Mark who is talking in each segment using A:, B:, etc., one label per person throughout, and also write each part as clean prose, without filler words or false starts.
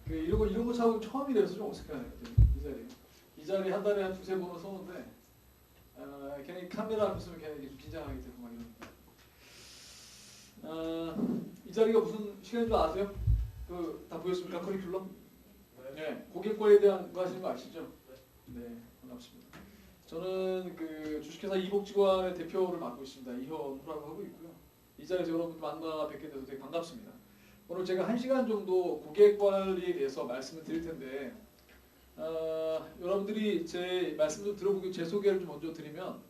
A: 이런 거 차고 처음이라서 좀 어색하네요. 이 자리 한 달에 한 두세 번은 서는데 괜히 카메라 앞에 서면 괜히 좀 긴장하게 되고 막 이러니까. 이 자리가 무슨 시간인 줄 아세요? 다 보였습니까? 커리큘럼? 네. 고객과에 대한 거 하시는 거 아시죠? 네. 반갑습니다. 저는 주식회사 이복지관의 대표를 맡고 있습니다. 이현우라고 하고 있고요. 이 자리에서 여러분들 만나 뵙게 돼서 되게 반갑습니다. 오늘 제가 1시간 정도 고객관리에 대해서 말씀을 드릴 텐데 여러분들이 제 말씀 좀 들어보고 제 소개를 좀 먼저 드리면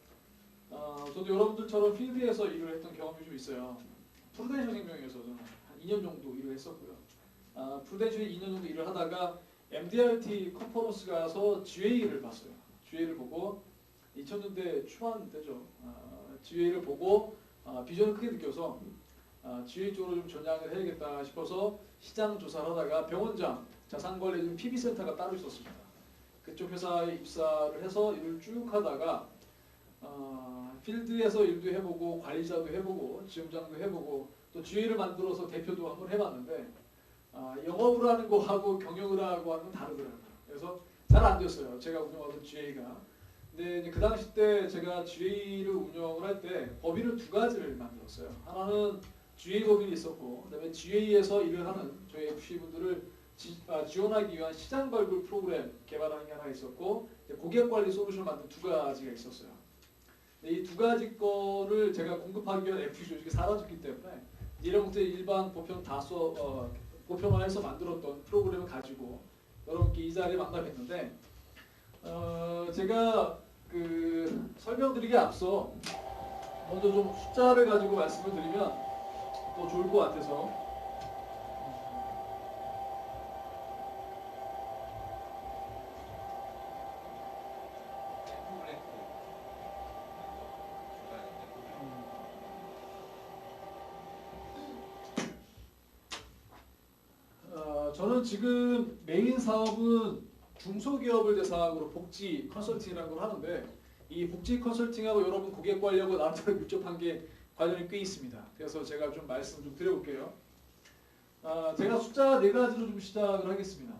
A: 저도 여러분들처럼 필드에서 일을 했던 경험이 좀 있어요. 프루덴셜 생명에서 저는 한 2년 정도 일을 했었고요. 프루덴셜에 2년 정도 일을 하다가 MDRT 컨퍼런스 가서 GA를 봤어요. GA를 보고 2000년대 초반 때죠. GA를 보고 비전을 크게 느껴서 GA 쪽으로 좀 전향을 해야겠다 싶어서 시장 조사를 하다가 병원장 자산관리진 PB센터가 따로 있었습니다. 그쪽 회사에 입사를 해서 일을 쭉 하다가 필드에서 일도 해보고 관리자도 해보고 지점장도 해보고 또 GA를 만들어서 대표도 한번 해봤는데 영업을 하는 거하고 경영을 하고 하는 건 다르더라고요. 그래서 잘 안 됐어요. 제가 운영하던 GA가. 근데 이제 그 당시 때 제가 GA를 운영을 할 때 법인을 두 가지를 만들었어요. 하나는 GA 법인이 있었고, 그다음에 GA에서 일을 하는 저희 FC 분들을 지원하기 위한 시장 발굴 프로그램 개발하는 게 하나 있었고, 고객 관리 솔루션을 만든 두 가지가 있었어요. 이 두 가지 거를 제가 공급하기 위한 FC 조직이 사라졌기 때문에 이런 것들 일반 보편 보편화해서 만들었던 프로그램을 가지고 여러분께 이 자리에 만나 뵀는데. 제가 설명드리기 앞서 먼저 좀 숫자를 가지고 말씀을 드리면 더 좋을 것 같아서. 저는 지금 메인 사업은 중소기업을 대상으로 복지 컨설팅이라는 걸 하는데 이 복지 컨설팅하고 여러분 고객 관리하고 나름대로 밀접한 게 관련이 꽤 있습니다. 그래서 제가 좀 말씀 좀 드려볼게요. 제가 숫자 4가지로 좀 시작을 하겠습니다.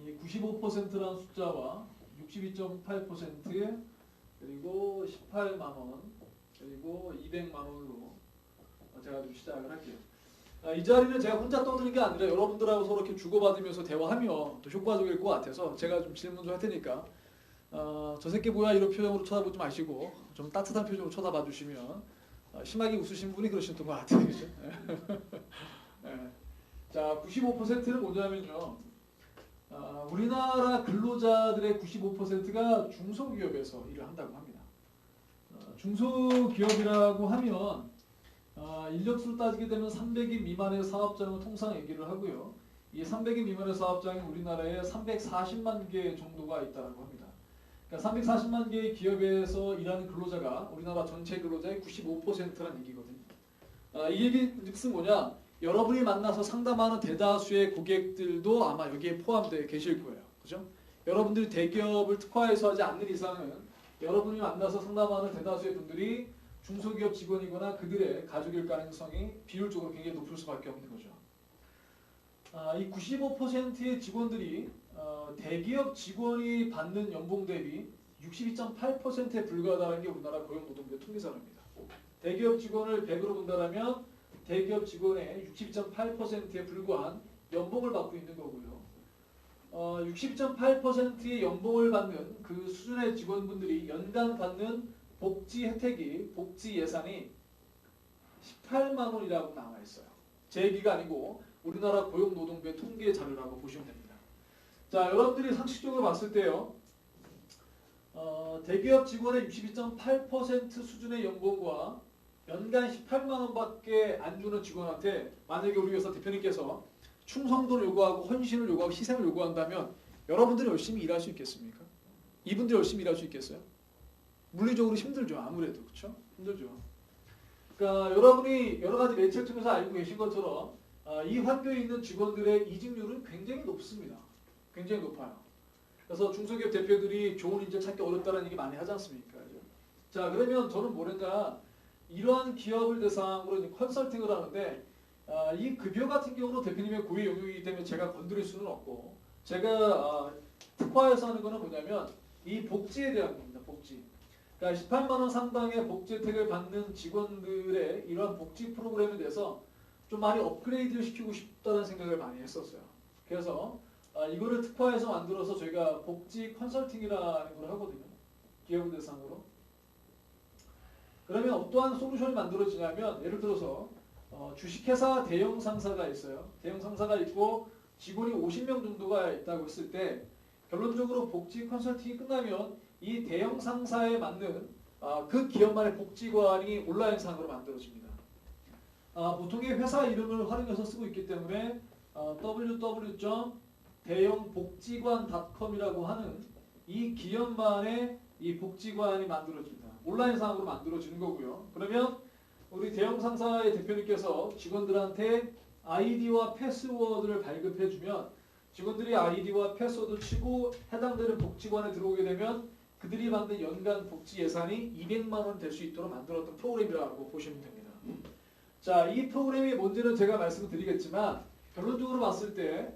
A: 이 95%라는 숫자와 62.8% 그리고 18만 원 그리고 200만 원으로 제가 좀 시작을 할게요. 이 자리는 제가 혼자 떠드는 게 아니라 여러분들하고 서로 이렇게 주고받으면서 대화하면 또 효과적일 것 같아서 제가 좀 질문 좀 할 테니까 저 새끼 뭐야 이런 표정으로 쳐다보지 마시고 좀 따뜻한 표정으로 쳐다봐 주시면 심하게 웃으신 분이 그러셨던 것 같아요. 그죠? 네. 자, 95%는 뭐냐면요. 우리나라 근로자들의 95%가 중소기업에서 일을 한다고 합니다. 중소기업이라고 하면 인력수를 따지게 되면 300인 미만의 사업장을 통상 얘기를 하고요. 이 300인 미만의 사업장이 우리나라에 340만 개 정도가 있다고 합니다. 그러니까 340만 개의 기업에서 일하는 근로자가 우리나라 전체 근로자의 95%라는 얘기거든요. 이 얘기는 뭐냐? 여러분이 만나서 상담하는 대다수의 고객들도 아마 여기에 포함되어 계실 거예요. 그죠? 여러분들이 대기업을 특화해서 하지 않는 이상은 여러분이 만나서 상담하는 대다수의 분들이 중소기업 직원이거나 그들의 가족일 가능성이 비율적으로 굉장히 높을 수밖에 없는 거죠. 이 95%의 직원들이 대기업 직원이 받는 연봉 대비 62.8%에 불과하다는 게 우리나라 고용노동부의 통계자료입니다. 대기업 직원을 100으로 본다면 대기업 직원의 62.8%에 불과한 연봉을 받고 있는 거고요. 62.8%의 연봉을 받는 그 수준의 직원분들이 연간 받는 복지 혜택이 복지 예산이 18만 원이라고 나와 있어요. 제 얘기가 아니고 우리나라 고용노동부의 통계 자료라고 보시면 됩니다. 자, 여러분들이 상식적으로 봤을 때요. 대기업 직원의 62.8% 수준의 연봉과 연간 18만 원밖에 안 주는 직원한테 만약에 우리 회사 대표님께서 충성도를 요구하고 헌신을 요구하고 희생을 요구한다면 여러분들이 열심히 일할 수 있겠습니까? 이분들이 열심히 일할 수 있겠어요? 물리적으로 힘들죠. 아무래도. 그렇죠? 힘들죠. 그러니까 여러분이 여러 가지 매체를 통해서 알고 계신 것처럼 이 환경에 있는 직원들의 이직률은 굉장히 높습니다. 굉장히 높아요. 그래서 중소기업 대표들이 좋은 인재 찾기 어렵다는 얘기 많이 하지 않습니까? 자, 그러면 저는 뭐랬냐. 이러한 기업을 대상으로 컨설팅을 하는데 이 급여 같은 경우는 대표님의 고유 영역이기 때문에 제가 건드릴 수는 없고 제가 특화해서 하는 거는 뭐냐면 이 복지에 대한 겁니다. 복지. 그러니까 18만 원 상당의 복지 혜택을 받는 직원들의 이러한 복지 프로그램에 대해서 좀 많이 업그레이드를 시키고 싶다는 생각을 많이 했었어요. 그래서 이거를 특화해서 만들어서 저희가 복지 컨설팅이라는 걸 하거든요. 기업을 대상으로. 그러면 어떠한 솔루션이 만들어지냐면 예를 들어서 주식회사 대형 상사가 있어요. 대형 상사가 있고 직원이 50명 정도가 있다고 했을 때 결론적으로 복지 컨설팅이 끝나면 이 대형 상사에 맞는 그 기업만의 복지관이 온라인상으로 만들어집니다. 보통의 회사 이름을 활용해서 쓰고 있기 때문에 www.대형복지관.com이라고 하는 이 기업만의 이 복지관이 만들어집니다. 온라인상으로 만들어지는 거고요. 그러면 우리 대형 상사의 대표님께서 직원들한테 아이디와 패스워드를 발급해주면 직원들이 아이디와 패스워드를 치고 해당되는 복지관에 들어오게 되면 그들이 받는 연간 복지 예산이 200만 원 될 수 있도록 만들었던 프로그램이라고 보시면 됩니다. 자, 이 프로그램이 뭔지는 제가 말씀을 드리겠지만 결론적으로 봤을 때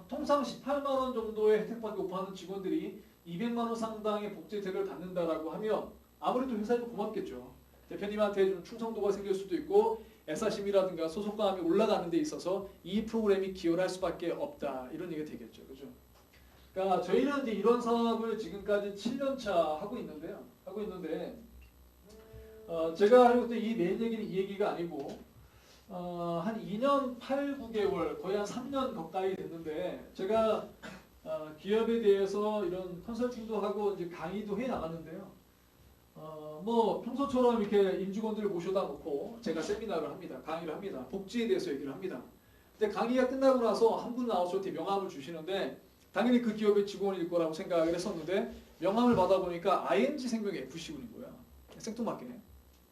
A: 통상 18만 원 정도의 혜택밖에 못 받는 직원들이 200만 원 상당의 복지 혜택을 받는다라고 하면 아무래도 회사에 좀 고맙겠죠. 대표님한테 좀 충성도가 생길 수도 있고 애사심이라든가 소속감이 올라가는 데 있어서 이 프로그램이 기여를 할 수밖에 없다. 이런 얘기가 되겠죠. 그죠? 그러니까 저희는 이제 이런 사업을 지금까지 7년차 하고 있는데 제가 알고 있는 이 메인 얘기는 이 얘기가 아니고 한 2년 8, 9개월 거의 한 3년 가까이 됐는데 제가 기업에 대해서 이런 컨설팅도 하고 이제 강의도 해 나갔는데요. 뭐 평소처럼 이렇게 임직원들을 모셔다 놓고 제가 세미나를 합니다. 강의를 합니다. 복지에 대해서 얘기를 합니다. 근데 강의가 끝나고 나서 한 분 나와서 저한테 명함을 주시는데 당연히 그 기업의 직원일 거라고 생각을 했었는데 명함을 받아보니까 ING 생명의 FC군인 거야. 생뚱맞게.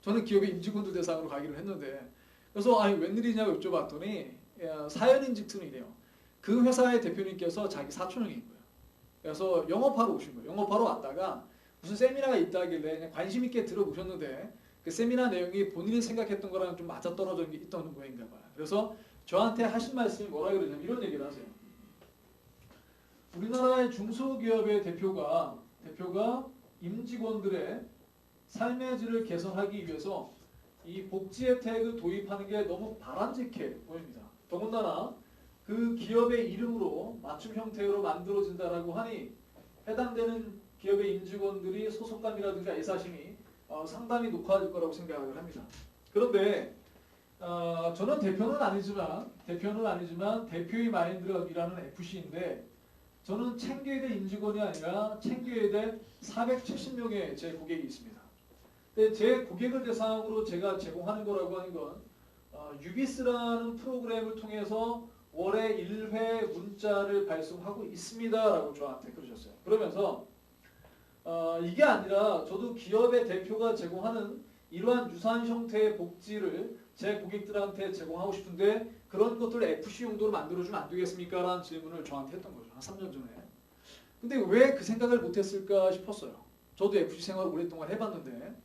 A: 저는 기업의 임직원들 대상으로 가기로 했는데 그래서 아니 웬일이냐고 여쭤봤더니 사연인직tun이래요. 그 회사의 대표님께서 자기 사촌형인 거예요. 그래서 영업하러 오신 거예요. 영업하러 왔다가 무슨 세미나가 있다길래 그냥 관심 있게 들어보셨는데 그 세미나 내용이 본인이 생각했던 거랑 좀 맞아떨어져 있던 모양인가 봐요. 그래서 저한테 하신 말씀이 뭐라 그러냐면 이런 얘기를 하세요. 우리나라의 중소기업의 대표가 임직원들의 삶의 질을 개선하기 위해서 이 복지 혜택을 도입하는 게 너무 바람직해 보입니다. 더군다나 그 기업의 이름으로 맞춤 형태로 만들어진다라고 하니 해당되는 기업의 임직원들이 소속감이라든가 애사심이 상당히 높아질 거라고 생각을 합니다. 그런데 저는 대표는 아니지만 대표의 마인드업이라는 FC인데 저는 챙겨야 될 임직원이 아니라 챙겨야 될 470명의 제 고객이 있습니다. 근데 제 고객을 대상으로 제가 제공하는 거라고 하는 건 유비스라는 프로그램을 통해서 월에 1회 문자를 발송하고 있습니다라고 저한테 그러셨어요. 그러면서 이게 아니라 저도 기업의 대표가 제공하는 이러한 유사한 형태의 복지를 제 고객들한테 제공하고 싶은데 그런 것들을 FC 용도로 만들어주면 안 되겠습니까? 라는 질문을 저한테 했던 거죠. 한 3년 전에. 근데 왜 그 생각을 못했을까 싶었어요. 저도 FC 생활을 오랫동안 해봤는데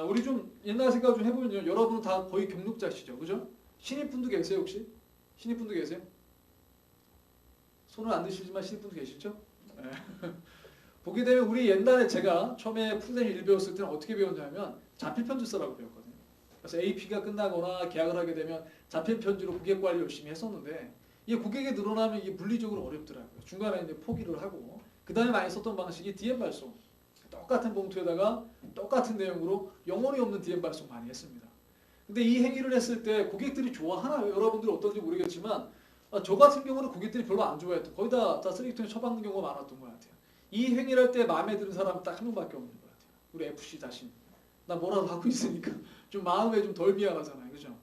A: 우리 좀 옛날 생각 좀 해보면 여러분은 다 거의 경력자시죠. 그죠? 신입분도 계세요 혹시? 신입분도 계세요? 손을 안 드시지만 신입분도 계시죠? 네. 보게 되면 우리 옛날에 제가 처음에 풀네임 1 배웠을 때는 어떻게 배웠냐면 자필편지서라고 배웠거든요. 그래서 AP가 끝나거나 계약을 하게 되면 자필편지로 고객 관리 열심히 했었는데 이게 고객이 늘어나면 이게 물리적으로 어렵더라고요. 중간에 이제 포기를 하고 그 다음에 많이 썼던 방식이 DM 발송. 똑같은 봉투에다가 똑같은 내용으로 영혼이 없는 DM 발송 많이 했습니다. 근데 이 행위를 했을 때 고객들이 좋아하나요? 여러분들이 어떤지 모르겠지만 저 같은 경우는 고객들이 별로 안 좋아했던 거의 다 쓰레기통에 처박는 경우가 많았던 것 같아요. 이 행위를 할 때 마음에 드는 사람 딱 한 명밖에 없는 것 같아요. 우리 FC 자신. 나 뭐라도 하고 있으니까 좀 마음에 좀 덜 미안하잖아요. 그죠?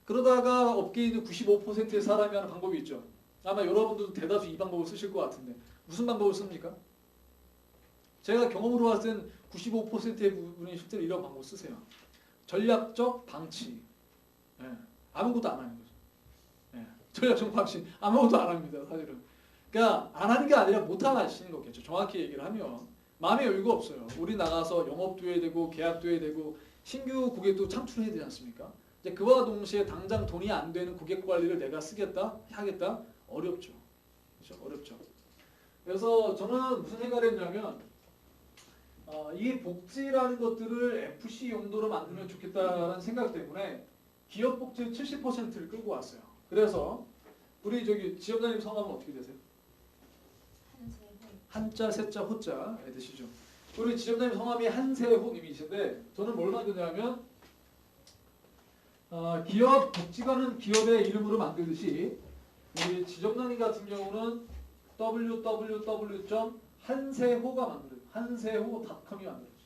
A: 그러다가 업계에 있는 95%의 사람이 하는 방법이 있죠. 아마 여러분들도 대다수 이 방법을 쓰실 것 같은데 무슨 방법을 씁니까? 제가 경험으로 봤을 땐 95%의 분이 실제로 이런 방법을 쓰세요. 전략적 방치. 예, 아무것도 안 하는 거죠. 예, 전략적 방치. 아무것도 안 합니다. 사실은. 그러니까 안 하는 게 아니라 못 하시는 거겠죠. 정확히 얘기를 하면 마음의 여유가 없어요. 우리 나가서 영업도 해야 되고 계약도 해야 되고 신규 고객도 창출해야 되지 않습니까? 이제 그와 동시에 당장 돈이 안 되는 고객 관리를 내가 쓰겠다? 하겠다? 어렵죠. 그렇죠? 어렵죠. 그래서 저는 무슨 생각을 했냐면 이 복지라는 것들을 FC 용도로 만들면 좋겠다라는 생각 때문에 기업 복지 70%를 끌고 왔어요. 그래서 우리 저기 지점장님 성함은 어떻게 되세요? 한자, 세자, 호자 되시죠. 우리 지점장님 성함이 한세호님이신데 저는 뭘 만드냐면 기업 복지관은 기업의 이름으로 만들듯이 우리 지점장님 같은 경우는 www.한세호가 만들어요. 한세호닷컴이 만들어요.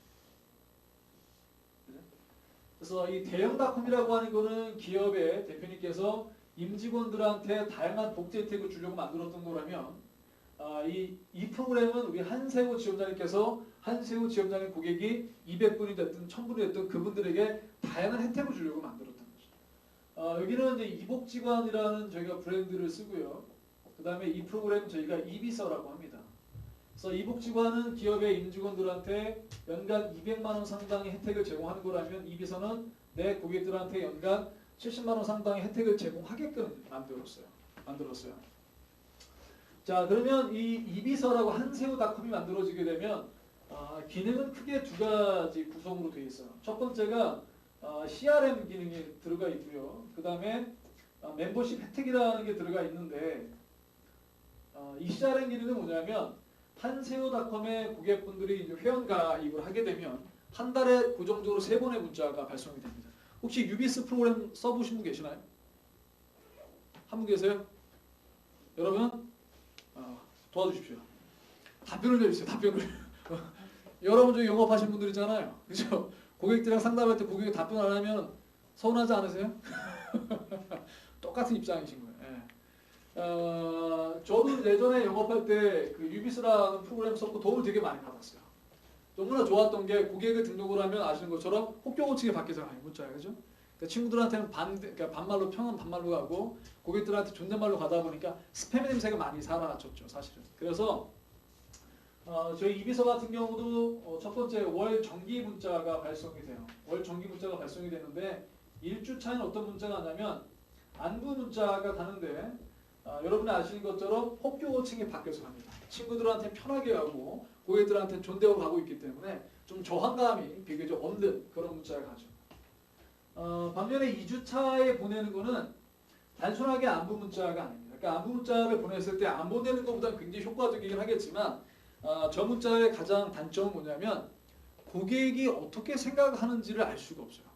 A: 그래서 이 대형닷컴이라고 하는 거는 기업의 대표님께서 임직원들한테 다양한 복지 혜택을 주려고 만들었던 거라면 이 프로그램은 우리 한세호 지점장님께서 한세호 지점장님 고객이 200분이 됐든 1000분이 됐든 그분들에게 다양한 혜택을 주려고 만들었던 거죠. 여기는 이제 이복지관이라는 저희가 브랜드를 쓰고요. 그 다음에 이 프로그램 저희가 이비서라고 합니다. 그래서 이복지관은 기업의 임직원들한테 연간 200만 원 상당의 혜택을 제공하는 거라면 이비서는 내 고객들한테 연간 70만 원 상당의 혜택을 제공하게끔 만들었어요. 자, 그러면 이 이비서라고 한세호닷컴이 만들어지게 되면 기능은 크게 두 가지 구성으로 되어 있어요. 첫 번째가 CRM 기능이 들어가 있고요. 그 다음에 멤버십 혜택이라는 게 들어가 있는데 이 CRM 기능은 뭐냐면 한세호닷컴의 고객분들이 이제 회원 가입을 하게 되면 한 달에 고정적으로 3번의 문자가 발송이 됩니다. 혹시 유비스 프로그램 써보신 분 계시나요? 한 분 계세요? 여러분 도와주십시오. 답변을 해주세요. 답변을. 여러분 중에 영업하신 분들 있잖아요. 그죠? 고객들이랑 상담할 때 고객이 답변 안 하면 서운하지 않으세요? 똑같은 입장이신 거예요. 저도 예전에 영업할 때 그 유비스라는 프로그램 썼고 도움을 되게 많이 받았어요. 너무나 좋았던 게 고객을 등록을 하면 아시는 것처럼 혹겨고치게 바뀌잖아요. 문자가. 그죠? 그러니까 친구들한테는 그러니까 반말로 평은 반말로 가고 고객들한테 존댓말로 가다 보니까 스팸 냄새가 많이 사라졌죠. 사실은. 그래서 저희 이비서 같은 경우도 첫 번째 월 정기 문자가 발송이 돼요. 월 정기 문자가 발송이 되는데 1주 차에는 어떤 문자가 가냐면 안부 문자가 가는데 여러분이 아시는 것처럼 혹교호칭이 바뀌어서 갑니다. 친구들한테 편하게 가고 고객들한테 존대로 가고 있기 때문에 좀 저항감이 비교적 없는 그런 문자가 가죠. 반면에 2주 차에 보내는 거는 단순하게 안부 문자가 아닙니다. 그러니까 안부 문자를 보냈을 때 안 보내는 것보다 굉장히 효과적이긴 하겠지만 저 문자의 가장 단점은 뭐냐면 고객이 어떻게 생각하는지를 알 수가 없어요.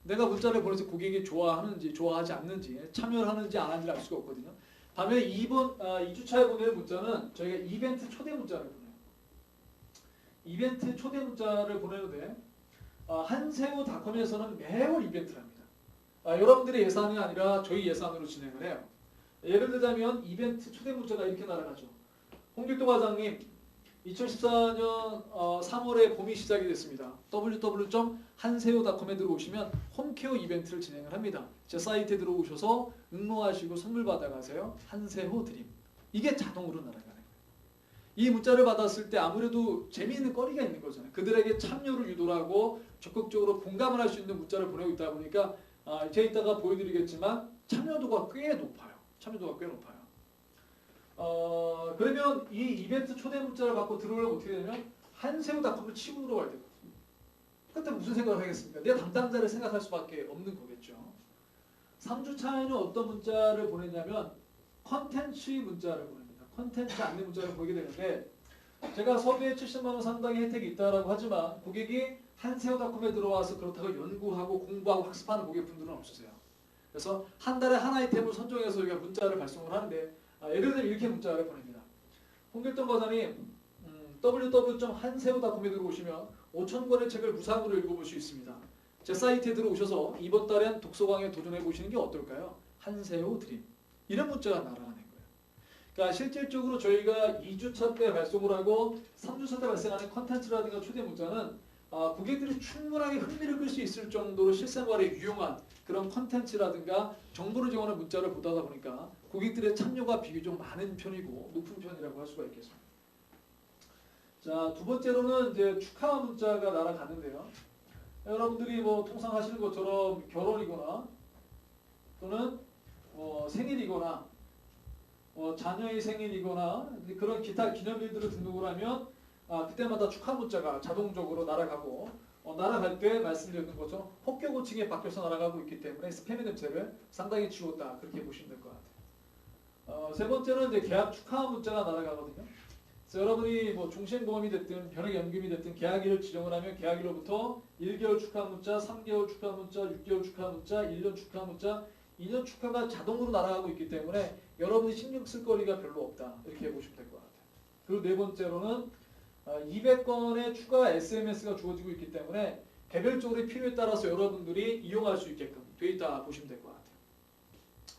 A: 내가 문자를 보내서 고객이 좋아하는지 좋아하지 않는지 참여를 하는지 안 하는지를 알 수가 없거든요. 반면에 2주차에 보내는 문자는 저희가 이벤트 초대 문자를 보내요. 이벤트 초대 문자를 보내는데 한세호닷컴에서는 매월 이벤트를 합니다. 여러분들의 예산이 아니라 저희 예산으로 진행을 해요. 예를 들자면 이벤트 초대 문자가 이렇게 날아가죠. 홍길동 과장님 2014년 3월에 봄이 시작이 됐습니다. www.한세호닷컴에 들어오시면 홈케어 이벤트를 진행을 합니다. 제 사이트에 들어오셔서 응모하시고 선물 받아가세요. 한세호 드림. 이게 자동으로 날아가는 거예요. 이 문자를 받았을 때 아무래도 재미있는 거리가 있는 거잖아요. 그들에게 참여를 유도를 하고 적극적으로 공감을 할 수 있는 문자를 보내고 있다 보니까 제가 이따가 보여드리겠지만 참여도가 꽤 높아요. 그러면 이 이벤트 초대 문자를 받고 들어오려면 어떻게 되냐면 한세호닷컴을 치고 들어와야 되거든요. 그때 무슨 생각을 하겠습니까? 내 담당자를 생각할 수밖에 없는 거겠죠. 3주 차에는 어떤 문자를 보내냐면 컨텐츠 문자를 보냅니다. 컨텐츠 안내 문자를 보게 되는데 제가 서비에 70만 원 상당의 혜택이 있다라고 하지만 고객이 한세호닷컴에 들어와서 그렇다고 연구하고 공부하고 학습하는 고객분들은 없으세요. 그래서 한 달에 한 아이템을 선정해서 우리가 문자를 발송을 하는데 예를 들면 이렇게 문자를 보냅니다. 홍길동 과장님 www.한세호닷컴에 들어오시면 5,000권의 책을 무상으로 읽어볼 수 있습니다. 제 사이트에 들어오셔서 이번 달엔 독서광에 도전해보시는 게 어떨까요? 한세호 드림. 이런 문자가 날아가는 거예요. 그러니까 실질적으로 저희가 2주차 때 발송을 하고 3주차 때 발생하는 컨텐츠라든가 초대 문자는 고객들이 충분하게 흥미를 끌 수 있을 정도로 실생활에 유용한 그런 컨텐츠라든가 정보를 제공하는 문자를 보다 보니까 고객들의 참여가 비교적 많은 편이고 높은 편이라고 할 수가 있겠습니다. 자, 두 번째로는 이제 축하 문자가 날아가는데요. 여러분들이 뭐 통상 하시는 것처럼 결혼이거나 또는 생일이거나 자녀의 생일이거나 그런 기타 기념일들을 등록을 하면 그때마다 축하 문자가 자동적으로 날아가고 날아갈 때 말씀드렸던 것처럼 혹교 고층에 박혀서 날아가고 있기 때문에 스팸의 냄새를 상당히 지웠다 그렇게 보시면 될 것 같아요. 세 번째는 이제 계약 축하 문자가 날아가거든요. 그래서 여러분이 뭐 종신보험이 됐든 변액연금이 됐든 계약일을 지정을 하면 계약일로부터 1개월 축하 문자, 3개월 축하 문자, 6개월 축하 문자, 1년 축하 문자, 2년 축하가 자동으로 날아가고 있기 때문에 여러분이 신경 쓸 거리가 별로 없다 이렇게 보시면 될 것 같아요. 그리고 네 번째로는 200건의 추가 SMS가 주어지고 있기 때문에 개별적으로 필요에 따라서 여러분들이 이용할 수 있게끔 돼 있다 보시면 될 것 같아요.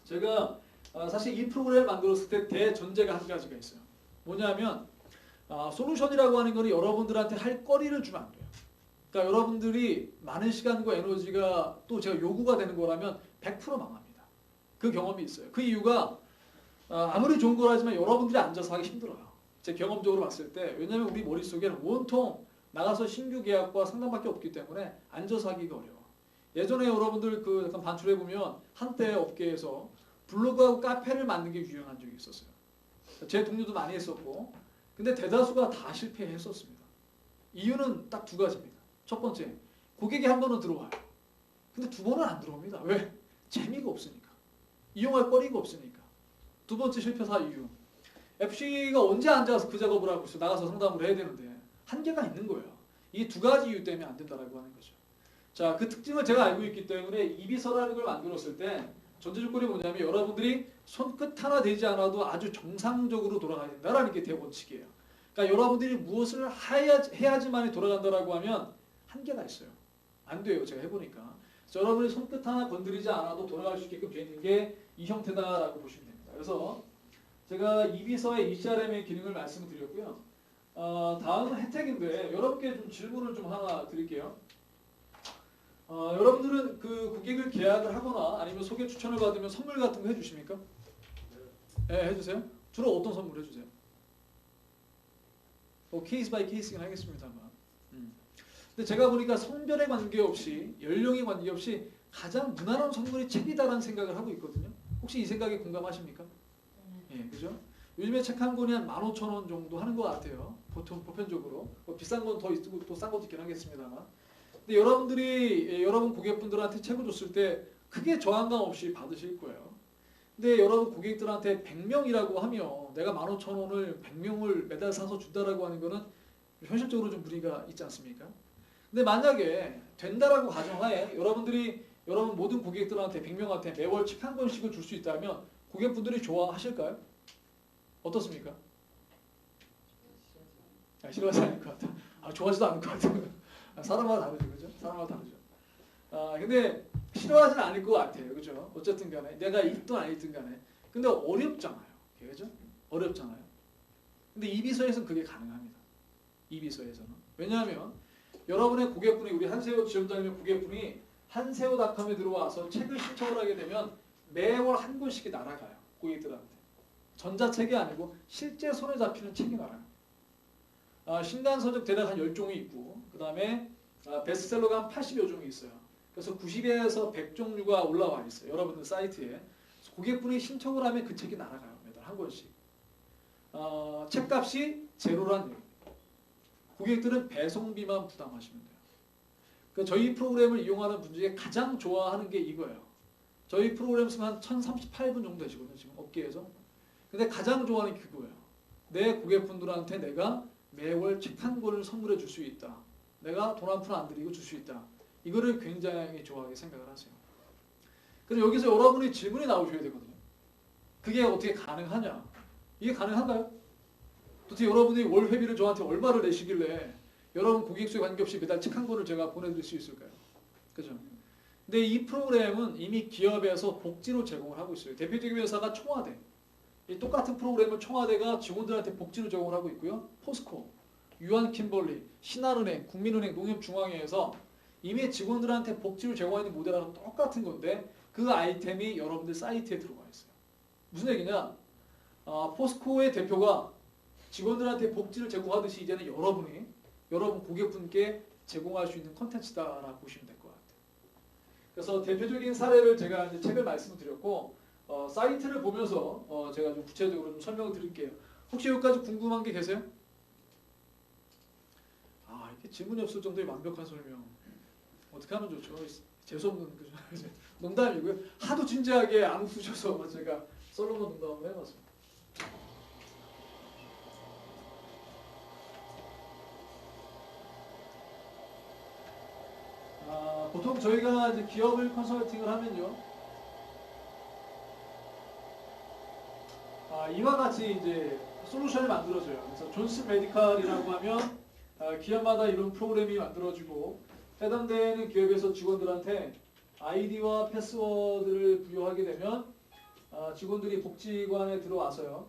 A: 제가 사실 이 프로그램을 만들었을 때 대전제가 한 가지가 있어요. 뭐냐면 솔루션이라고 하는 거는 여러분들한테 할 거리를 주면 안 돼요. 그러니까 여러분들이 많은 시간과 에너지가 또 제가 요구가 되는 거라면 100% 망합니다. 그 경험이 있어요. 그 이유가 아무리 좋은 거라지만 여러분들이 앉아서 하기 힘들어요. 제 경험적으로 봤을 때 왜냐하면 우리 머릿속에는 온통 나가서 신규 계약과 상담밖에 없기 때문에 앉아서 하기가 어려워. 예전에 여러분들 그 약간 반출해보면 한때 업계에서 블로그하고 카페를 만든 게 유행한 적이 있었어요. 제 동료도 많이 했었고 근데 대다수가 다 실패했었습니다. 이유는 딱 두 가지입니다. 첫 번째, 고객이 한 번은 들어와요. 근데 두 번은 안 들어옵니다. 왜? 재미가 없으니까. 이용할 거리가 없으니까. 두 번째 실패사 이유. FC가 언제 앉아서 그 작업을 하고 있어? 나가서 상담을 해야 되는데 한계가 있는 거예요. 이 두 가지 이유 때문에 안 된다라고 하는 거죠. 자, 그 특징을 제가 알고 있기 때문에 이비서라는 걸 만들었을 때 전제 조건이 뭐냐면 여러분들이 손끝 하나 되지 않아도 아주 정상적으로 돌아가야 된다라는 게 대원칙이에요. 그러니까 여러분들이 무엇을 해야지만이 돌아간다라고 하면 한계가 있어요. 안 돼요. 제가 해보니까. 그래서 여러분이 손끝 하나 건드리지 않아도 돌아갈 수 있게끔 되어 있는 게 이 형태다라고 보시면 됩니다. 그래서 제가 이비서의 ECRM의 기능을 말씀을 드렸고요. 다음은 혜택인데 여러분께 좀 질문을 좀 하나 드릴게요. 여러분들은 그 고객을 계약을 하거나 아니면 소개 추천을 받으면 선물 같은 거 해주십니까? 네, 해주세요. 주로 어떤 선물 해주세요? 케이스 바이 케이스긴 하겠습니다만. 근데 제가 보니까 성별에 관계없이 연령에 관계없이 가장 무난한 선물이 책이다라는 생각을 하고 있거든요. 혹시 이 생각에 공감하십니까? 예, 그죠? 요즘에 책 한 권이 한 15,000원 정도 하는 것 같아요. 보통 보편적으로. 비싼 건 더 있고 또 싼 것도 있긴 하겠습니다만. 근데 여러분들이 여러분 고객분들한테 책을 줬을 때 크게 저항감 없이 받으실 거예요. 근데 여러분 고객들한테 100명이라고 하면 내가 15,000원을 100명을 매달 사서 준다라고 하는 거는 현실적으로 좀 무리가 있지 않습니까? 근데 만약에 된다라고 가정하에 여러분 모든 고객들한테 100명한테 매월 책 한 권씩을 줄 수 있다면 고객분들이 좋아하실까요? 어떻습니까? 싫어하지 않을 것 같아. 좋아하지도 않을 것 같아. 사람마다 다르죠, 그죠? 사람마다 다르죠. 근데 싫어하지는 않을 것 같아요, 그죠? 어쨌든 간에 내가 읽든 안 읽든 간에. 근데 어렵잖아요, 그죠? 어렵잖아요. 근데 이비서에서는 그게 가능합니다. 이비서에서는. 왜냐하면 여러분의 고객분이 우리 한세호 지점장님의 고객분이 한세호닷컴에 들어와서 책을 신청을 하게 되면 매월 한 권씩이 날아가요, 고객들한테. 전자책이 아니고 실제 손에 잡히는 책이 날아요. 신간서적 대략 한 10종이 있고 그 다음에 베스트셀러가 한 80여 종이 있어요. 그래서 90에서 100종류가 올라와 있어요. 여러분들 사이트에. 고객분이 신청을 하면 그 책이 날아가요. 매달 한 권씩. 책값이 제로란 얘기입니다. 고객들은 배송비만 부담하시면 돼요. 그러니까 저희 프로그램을 이용하는 분 중에 가장 좋아하는 게 이거예요. 저희 프로그램 수는 한 1038분 정도 되시거든요. 지금 업계에서. 근데 가장 좋아하는 게 그거예요. 내 고객분들한테 내가 매월 책 한 권을 선물해 줄 수 있다. 내가 돈 한 푼 안 들이고 줄 수 있다. 이거를 굉장히 좋아하게 생각을 하세요. 그래서 여기서 여러분이 질문이 나오셔야 되거든요. 그게 어떻게 가능하냐? 이게 가능한가요? 도대체 여러분이 월 회비를 저한테 얼마를 내시길래 여러분 고객 수에 관계없이 매달 책 한 권을 제가 보내드릴 수 있을까요? 그죠? 근데 이 프로그램은 이미 기업에서 복지로 제공을 하고 있어요. 대표적인 회사가 청와대. 이 똑같은 프로그램을 청와대가 직원들한테 복지로 제공을 하고 있고요. 포스코, 유한킴벌리, 신한은행, 국민은행, 농협중앙회에서 이미 직원들한테 복지를 제공하는 모델하고 똑같은 건데 그 아이템이 여러분들 사이트에 들어와 있어요. 무슨 얘기냐? 포스코의 대표가 직원들한테 복지를 제공하듯이 이제는 여러분 고객분께 제공할 수 있는 콘텐츠다라고 보시면 될 것 같아요. 그래서 대표적인 사례를 제가 이제 책을 말씀을 드렸고 사이트를 보면서 제가 좀 구체적으로 좀 설명을 드릴게요. 혹시 여기까지 궁금한 게 계세요? 이렇게 질문이 없을 정도의 완벽한 설명 어떻게 하면 좋죠? 재수없는 그죠? 농담이고요. 하도 진지하게 안 웃으셔서 제가 솔로몬 농담을 해봤습니다. 보통 저희가 이제 기업을 컨설팅을 하면요, 이와 같이 이제 솔루션이 만들어져요. 그래서 존슨 메디칼이라고 하면 기업마다 이런 프로그램이 만들어지고 해당되는 기업에서 직원들한테 아이디와 패스워드를 부여하게 되면 직원들이 복지관에 들어와서요.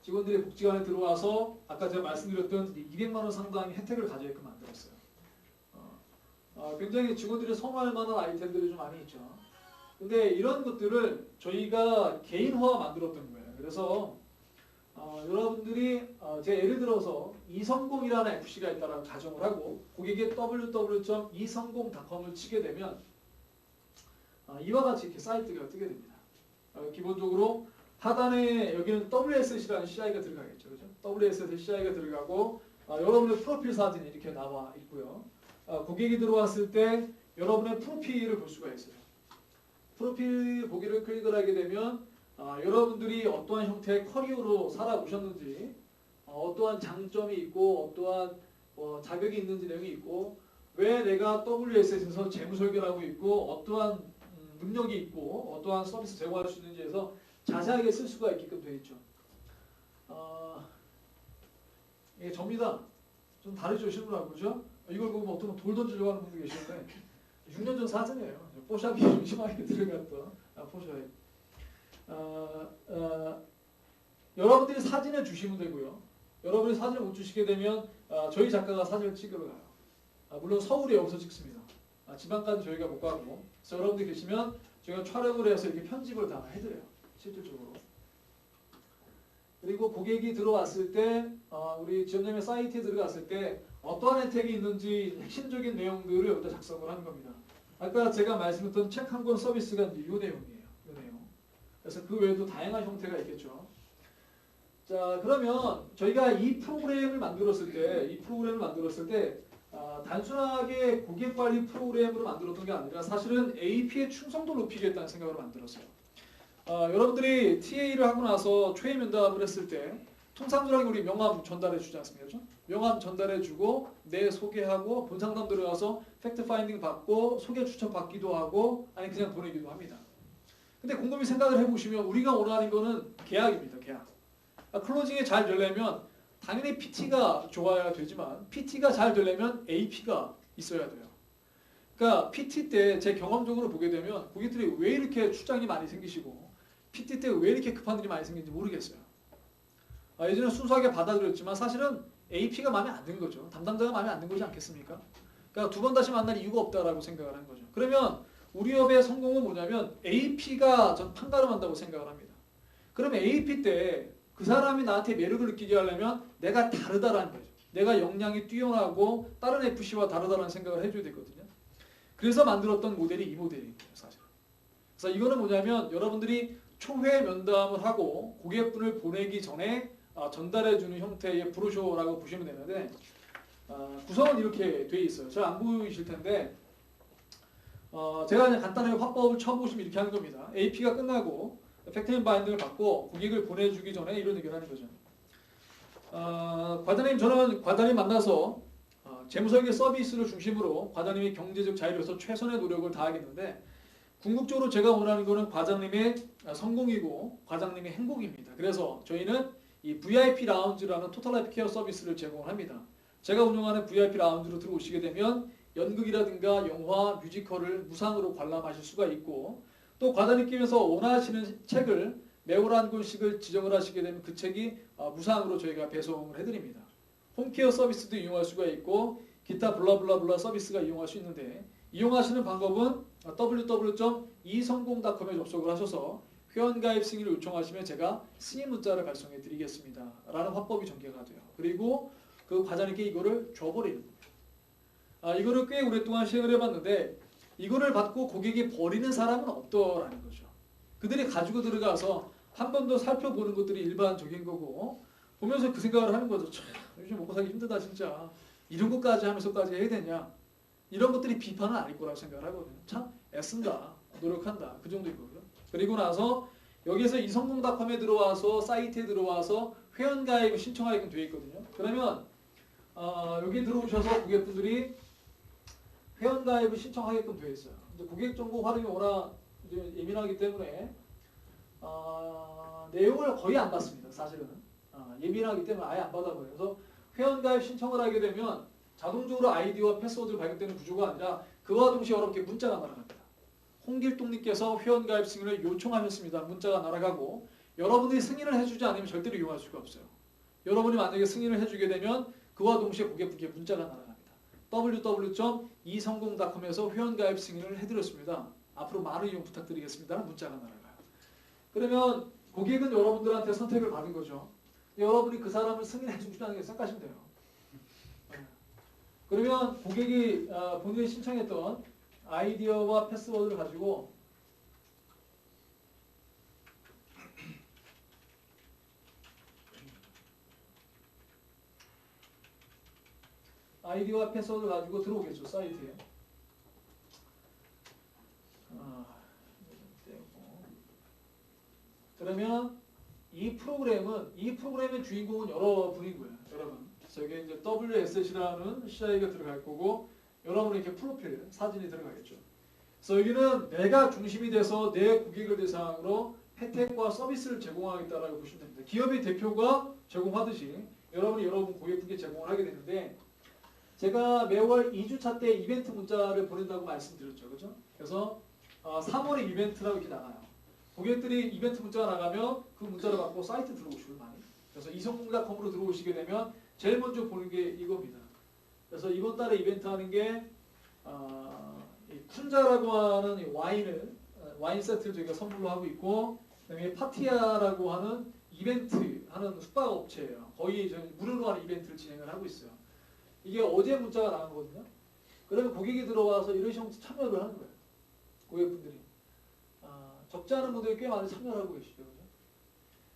A: 직원들이 복지관에 들어와서 아까 제가 말씀드렸던 200만 원 상당의 혜택을 가져게끔 만들었어요. 굉장히 직원들이 선호할 만한 아이템들이 좀 많이 있죠. 근데 이런 것들을 저희가 개인화 만들었던 거예요. 그래서 여러분들이 제가 예를 들어서 이성공이라는 FC가 있다라고 가정을 하고 고객의 www.이성공.com을 치게 되면 이와 같이 이렇게 사이트가 뜨게 됩니다. 기본적으로 하단에 여기는 WSS라는 CI가 들어가겠죠. 그죠? WSS CI가 들어가고 여러분의 프로필 사진이 이렇게 나와 있고요. 고객이 들어왔을 때 여러분의 프로필을 볼 수가 있어요. 프로필 보기를 클릭을 하게 되면 여러분들이 어떠한 형태의 커리어로 살아오셨는지 어떠한 장점이 있고 어떠한 자격이 있는지 내용이 있고 왜 내가 WS에서 재무 설계를 하고 있고 어떠한 능력이 있고 어떠한 서비스 제공할 수 있는지에서 자세하게 쓸 수가 있게끔 되어 있죠. 이게 접니다. 좀 다르죠, 실물하고. 그죠? 이걸 보면 어떤 돌 던지려고 하는 분도 계시는데 6년 전 사진이에요. 뽀샵이 좀 심하게 들어갔던 포샵이. 여러분들이 사진을 주시면 되고요. 여러분이 사진을 못 주시게 되면 저희 작가가 사진을 찍으러 가요. 물론 서울에 여기서 찍습니다. 지방까지 저희가 못 가고. 그래서 여러분들이 계시면 저희가 촬영을 해서 이렇게 편집을 다 해드려요. 실질적으로. 그리고 고객이 들어왔을 때 우리 지원자의 사이트에 들어갔을 때 어떠한 혜택이 있는지 핵심적인 내용들을 여기다 작성을 하는 겁니다. 아까 제가 말씀드렸던 책 한 권 서비스가 이제 이 내용이에요. 이 내용. 그래서 그 외에도 다양한 형태가 있겠죠. 자, 그러면 저희가 이 프로그램을 만들었을 때 단순하게 고객 관리 프로그램으로 만들었던 게 아니라 사실은 AP의 충성도를 높이겠다는 생각으로 만들었어요. 여러분들이 TA를 하고 나서 초회 면담을 했을 때 통상적으로 우리 명함 전달해 주지 않습니까? 그렇죠? 명함 전달해 주고 내 소개하고 본상담 들어가서 팩트 파인딩 받고 소개 추천 받기도 하고 아니 그냥 보내기도 합니다. 근데 곰곰이 생각을 해보시면 우리가 원하는 거는 계약입니다. 계약. 클로징이 잘 되려면 당연히 PT가 좋아야 되지만 PT가 잘 되려면 AP가 있어야 돼요. 그러니까 PT 때 제 경험적으로 보게 되면 고객들이 왜 이렇게 출장이 많이 생기시고 PT 때 왜 이렇게 급한 일이 많이 생기는지 모르겠어요. 예전에 순수하게 받아들였지만 사실은 AP가 마음에 안 든 거죠. 담당자가 마음에 안 든 거지 않겠습니까? 그러니까 두 번 다시 만날 이유가 없다라고 생각을 한 거죠. 그러면 우리 업의 성공은 뭐냐면 AP가 전 판가름한다고 생각을 합니다. 그러면 AP 때 그 사람이 나한테 매력을 느끼게 하려면 내가 다르다라는 거죠. 내가 역량이 뛰어나고 다른 FC와 다르다라는 생각을 해줘야 되거든요. 그래서 만들었던 모델이 이 모델이에요. 사실. 그래서 이거는 뭐냐면 여러분들이 초회 면담을 하고 고객분을 보내기 전에 전달해주는 형태의 브로셔라고 보시면 되는데 구성은 이렇게 돼 있어요. 잘 안 보이실 텐데 제가 그냥 간단하게 화법을 쳐보시면 이렇게 하는 겁니다. AP가 끝나고 팩트앤 바인딩을 받고 고객을 보내주기 전에 이런 얘기를 하는 거죠. 과장님, 저는 과장님 만나서 재무설계 서비스를 중심으로 과장님의 경제적 자유를 위해서 최선의 노력을 다하겠는데 궁극적으로 제가 원하는 것은 과장님의 성공이고 과장님의 행복입니다. 그래서 저희는 이 VIP 라운지라는 토탈 라이프 케어 서비스를 제공을 합니다. 제가 운영하는 VIP 라운지로 들어오시게 되면 연극이라든가 영화, 뮤지컬을 무상으로 관람하실 수가 있고 또 과장님께서 원하시는 책을 매월 한 권씩을 지정을 하시게 되면 그 책이 무상으로 저희가 배송을 해드립니다. 홈케어 서비스도 이용할 수가 있고 기타 블라블라블라 서비스가 이용할 수 있는데 이용하시는 방법은 www.이성공.com에 접속을 하셔서 회원가입 승인을 요청하시면 제가 승인 문자를 발송해 드리겠습니다. 라는 화법이 전개가 돼요. 그리고 그 과장님께 이거를 줘버리는 거예요. 이거를 꽤 오랫동안 시행을 해봤는데 이거를 받고 고객이 버리는 사람은 없더라는 거죠. 그들이 가지고 들어가서 한 번 더 살펴보는 것들이 일반적인 거고 보면서 그 생각을 하는 거죠. 참, 요즘 먹고 살기 힘들다 진짜. 이런 것까지 하면서까지 해야 되냐. 이런 것들이 비판은 아닐 거라고 생각을 하거든요. 참 애쓴다. 노력한다. 그 정도인 거고요. 그리고 나서 여기서 이성공닷컴에 들어와서 사이트에 들어와서 회원가입 신청하게끔 되어 있거든요. 그러면 여기 들어오셔서 고객분들이 회원가입을 신청하게끔 되어 있어요. 이제 고객정보 활용이 워낙 이제 예민하기 때문에 내용을 거의 안 받습니다. 사실은 예민하기 때문에 아예 안 받아버려요. 그래서 회원가입 신청을 하게 되면 자동적으로 아이디와 패스워드를 발급되는 구조가 아니라 그와 동시에 여러분께 문자가 날아갑니다. 홍길동님께서 회원가입 승인을 요청하셨습니다. 문자가 날아가고 여러분들이 승인을 해주지 않으면 절대로 이용할 수가 없어요. 여러분이 만약에 승인을 해주게 되면 그와 동시에 고객분께 문자가 날아갑니다. www.이성공.com에서 회원가입 승인을 해드렸습니다. 앞으로 많은 이용 부탁드리겠습니다라는 문자가 날아가요. 그러면 고객은 여러분들한테 선택을 받은 거죠. 여러분이 그 사람을 승인해 주시다는 게 생각하시면 돼요. 그러면 고객이 본인이 신청했던 아이디어와 패스워드를 가지고 아이디와 패스워드를 가지고 들어오겠죠. 사이트에. 그러면 이 프로그램의 주인공은 여러분인 거예요. 여러분. 저기 이제 WSC라는 CI가 들어갈 거고 여러분의 이렇게 프로필 사진이 들어가겠죠. 그래서 여기는 내가 중심이 돼서 내 고객을 대상으로 혜택과 서비스를 제공하겠다라고 보시면 됩니다. 기업의 대표가 제공하듯이 여러분이 여러분 고객분께 제공을 하게 되는데 제가 매월 2주차 때 이벤트 문자를 보낸다고 말씀드렸죠. 그죠? 그래서 3월에 이벤트라고 이렇게 나가요. 고객들이 이벤트 문자가 나가면 그 문자를 받고 사이트 들어오시고 많이. 그래서 이성공닷컴으로 들어오시게 되면 제일 먼저 보는 게 이겁니다. 그래서 이번 달에 이벤트 하는 게 쿤자라고 하는 이 와인 세트를 저희가 선물로 하고 있고 그다음에 파티아라고 하는 이벤트 하는 숙박업체예요. 거의 저희 무료로 하는 이벤트를 진행을 하고 있어요. 이게 어제 문자가 나간 거거든요. 그러면 고객이 들어와서 이런 식으로 참여를 하는 거예요. 고객분들이. 적지 않은 분들이 꽤 많이 참여를 하고 계시죠. 그죠?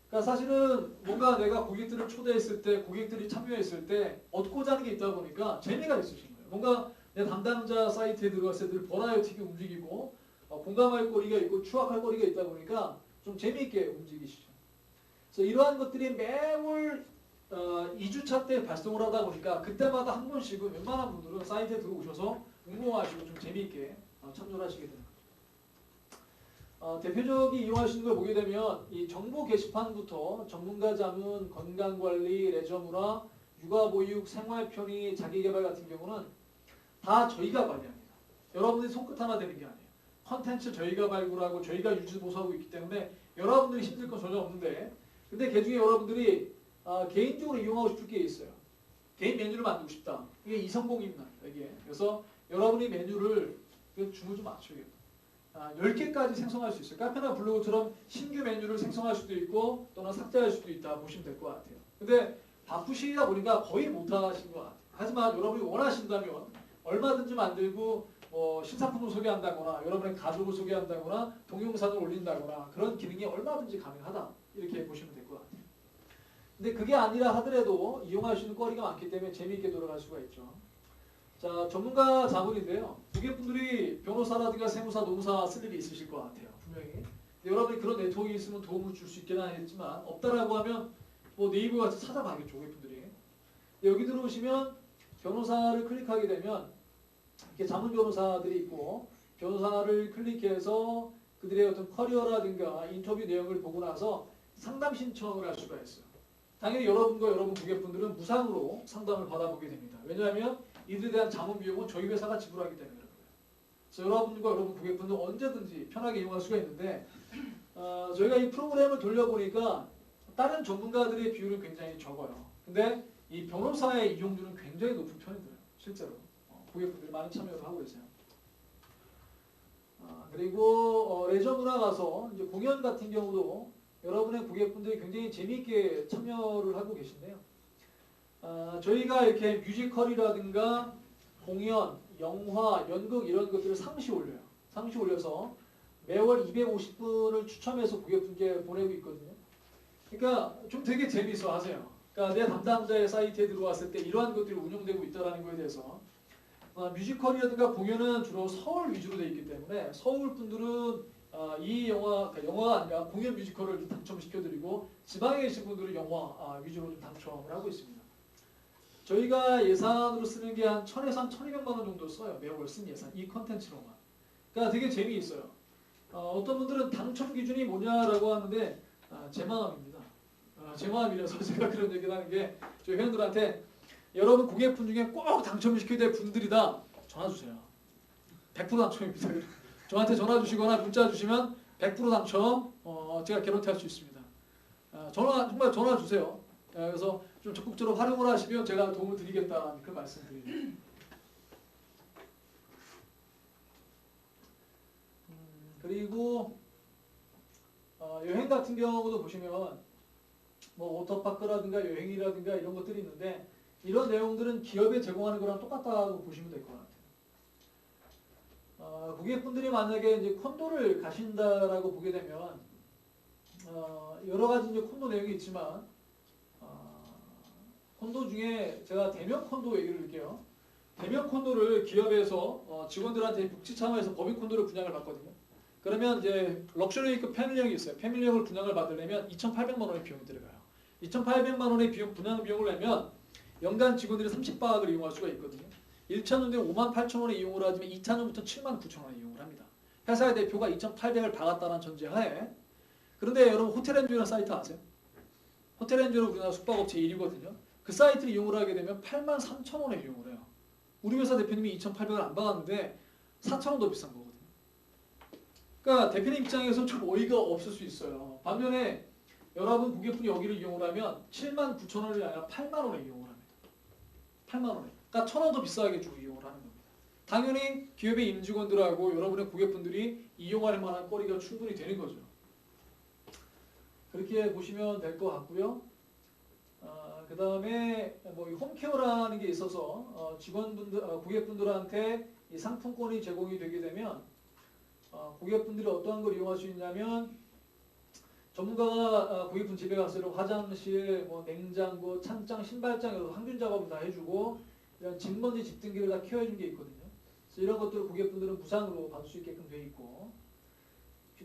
A: 그러니까 사실은 뭔가 내가 고객들을 초대했을 때, 고객들이 참여했을 때 얻고자 하는 게 있다 보니까 재미가 있으신 거예요. 뭔가 내 담당자 사이트에 들어갔을 때 버라이어티가 움직이고 공감할 거리가 있고 추억할 거리가 있다 보니까 좀 재미있게 움직이시죠. 그래서 이러한 것들이 매월 2주차 때 발송을 하다 보니까 그때마다 한 번씩은 웬만한 분들은 사이트에 들어오셔서 응모하시고 좀 재미있게 참여를 하시게 되는 거죠. 대표적인 이용하시는 걸 보게 되면 이 정보 게시판부터 전문가 자문, 건강관리, 레저문화, 육아보육, 생활편의, 자기개발 같은 경우는 다 저희가 관리합니다. 여러분들이 손끝 하나 되는 게 아니에요. 컨텐츠 저희가 발굴하고 저희가 유지보수하고 있기 때문에 여러분들이 힘들 건 전혀 없는데 근데 그 중에 여러분들이 개인적으로 이용하고 싶을 게 있어요. 개인 메뉴를 만들고 싶다. 이게 이성공입니다. 이게. 그래서 여러분이 메뉴를 줌을 좀 맞추겠다. 10개까지 생성할 수 있어요. 카페나 블로그처럼 신규 메뉴를 생성할 수도 있고 또는 삭제할 수도 있다 보시면 될 것 같아요. 근데 바쁘시다 보니까 거의 못하신 것 같아요. 하지만 여러분이 원하신다면 얼마든지 만들고 신상품을 소개한다거나 여러분의 가족을 소개한다거나 동영상을 올린다거나 그런 기능이 얼마든지 가능하다. 이렇게 보시면 될 것 같아요. 근데 그게 아니라 하더라도 이용할 수 있는 거리가 많기 때문에 재미있게 돌아갈 수가 있죠. 자, 전문가 자문인데요. 고객분들이 변호사라든가 세무사, 노무사 쓸 일이 있으실 것 같아요. 분명히. 근데 여러분이 그런 네트워크가 있으면 도움을 줄 수 있긴 하겠지만 없다라고 하면 뭐 네이버 같이 찾아봐야겠죠. 고객분들이. 여기 들어오시면 변호사를 클릭하게 되면 이렇게 자문 변호사들이 있고 변호사를 클릭해서 그들의 어떤 커리어라든가 인터뷰 내용을 보고 나서 상담 신청을 할 수가 있어요. 당연히 여러분과 여러분 고객분들은 무상으로 상담을 받아보게 됩니다. 왜냐하면 이들에 대한 자문 비용은 저희 회사가 지불하기 때문에 그런 거예요. 그래서 여러분과 여러분 고객분들 언제든지 편하게 이용할 수가 있는데 저희가 이 프로그램을 돌려보니까 다른 전문가들의 비율은 굉장히 적어요. 근데 이 변호사의 이용률은 굉장히 높은 편이더라고요. 실제로. 고객분들이 많이 참여를 하고 계세요. 그리고 레저 문화 가서 이제 공연 같은 경우도 여러분의 고객분들이 굉장히 재미있게 참여를 하고 계신데요. 저희가 이렇게 뮤지컬이라든가 공연, 영화, 연극 이런 것들을 상시 올려요. 상시 올려서 매월 250분을 추첨해서 고객분께 보내고 있거든요. 그러니까 좀 되게 재미있어 하세요. 그러니까 내 담당자의 사이트에 들어왔을 때 이러한 것들이 운영되고 있다는 거에 대해서 뮤지컬이라든가 공연은 주로 서울 위주로 되어 있기 때문에 서울 분들은 이 그러니까 영화가 아니라 공연 뮤지컬을 좀 당첨시켜드리고 지방에 계신 분들은 영화 위주로 좀 당첨을 하고 있습니다. 저희가 예산으로 쓰는 게 한 1000에서 한 1200만 원 정도 써요. 매월 쓴 예산. 이 컨텐츠로만. 그러니까 되게 재미있어요. 어떤 분들은 당첨 기준이 뭐냐라고 하는데 제 마음입니다. 제 마음이라서 제가 그런 얘기를 하는 게 저희 회원들한테 여러분 고객분 중에 꼭 당첨을 시켜야 될 분들이다. 전화 주세요. 100% 당첨입니다. 저한테 전화 주시거나 문자 주시면 100% 당첨 제가 개런티 할 수 있습니다. 정말 전화 주세요. 그래서 좀 적극적으로 활용을 하시면 제가 도움을 드리겠다는 그 말씀드립니다. 그리고 여행 같은 경우도 보시면 뭐 워터파크라든가 여행이라든가 이런 것들이 있는데 이런 내용들은 기업에 제공하는 거랑 똑같다고 보시면 될 것 같아요. 고객분들이 만약에 이제 콘도를 가신다라고 보게 되면 여러 가지 이제 콘도 내용이 있지만 콘도 중에 제가 대면 콘도 얘기를 할게요. 대면 콘도를 기업에서 직원들한테 복지 차원에서 법인 콘도를 분양을 받거든요. 그러면 이제 럭셔리급 패밀리형이 있어요. 패밀리형을 분양을 받으려면 2,800만 원의 비용이 들어가요. 2,800만 원의 분양 비용을 내면 연간 직원들이 30박을 이용할 수가 있거든요. 1차년도에 58,000원에 이용을 하지만 2차년부터 79,000원에 이용을 합니다. 회사의 대표가 2,800을 박았다는 전제하에. 그런데 여러분 호텔앤조이라는 사이트 아세요? 호텔앤조이는 우리나라 숙박업체 1위거든요. 그 사이트를 이용을 하게 되면 83,000원에 이용을 해요. 우리 회사 대표님이 2,800을 안 박았는데 4,000원 더 비싼 거거든요. 그러니까 대표님 입장에서 좀 어이가 없을 수 있어요. 반면에 여러분 고객분이 여기를 이용을 하면 79,000원이 아니라 8만원에 이용을 합니다. 8만원에. 그러니까 1,000원 더 비싸게 주고 이용을 하는 겁니다. 당연히 기업의 임직원들하고 여러분의 고객분들이 이용할 만한 거리가 충분히 되는 거죠. 그렇게 보시면 될 것 같고요. 그 다음에 뭐 홈케어라는 게 있어서 직원분들, 고객분들한테 이 상품권이 제공이 되게 되면 고객분들이 어떠한 걸 이용할 수 있냐면 전문가가 고객분 집에 가서 화장실, 뭐 냉장고, 찬장, 신발장 이런 항균 작업을 다 해주고 이런 진먼지 집등기를 다 케어해준 게 있거든요. 그래서 이런 것들을 고객분들은 무상으로 받을 수 있게끔 돼 있고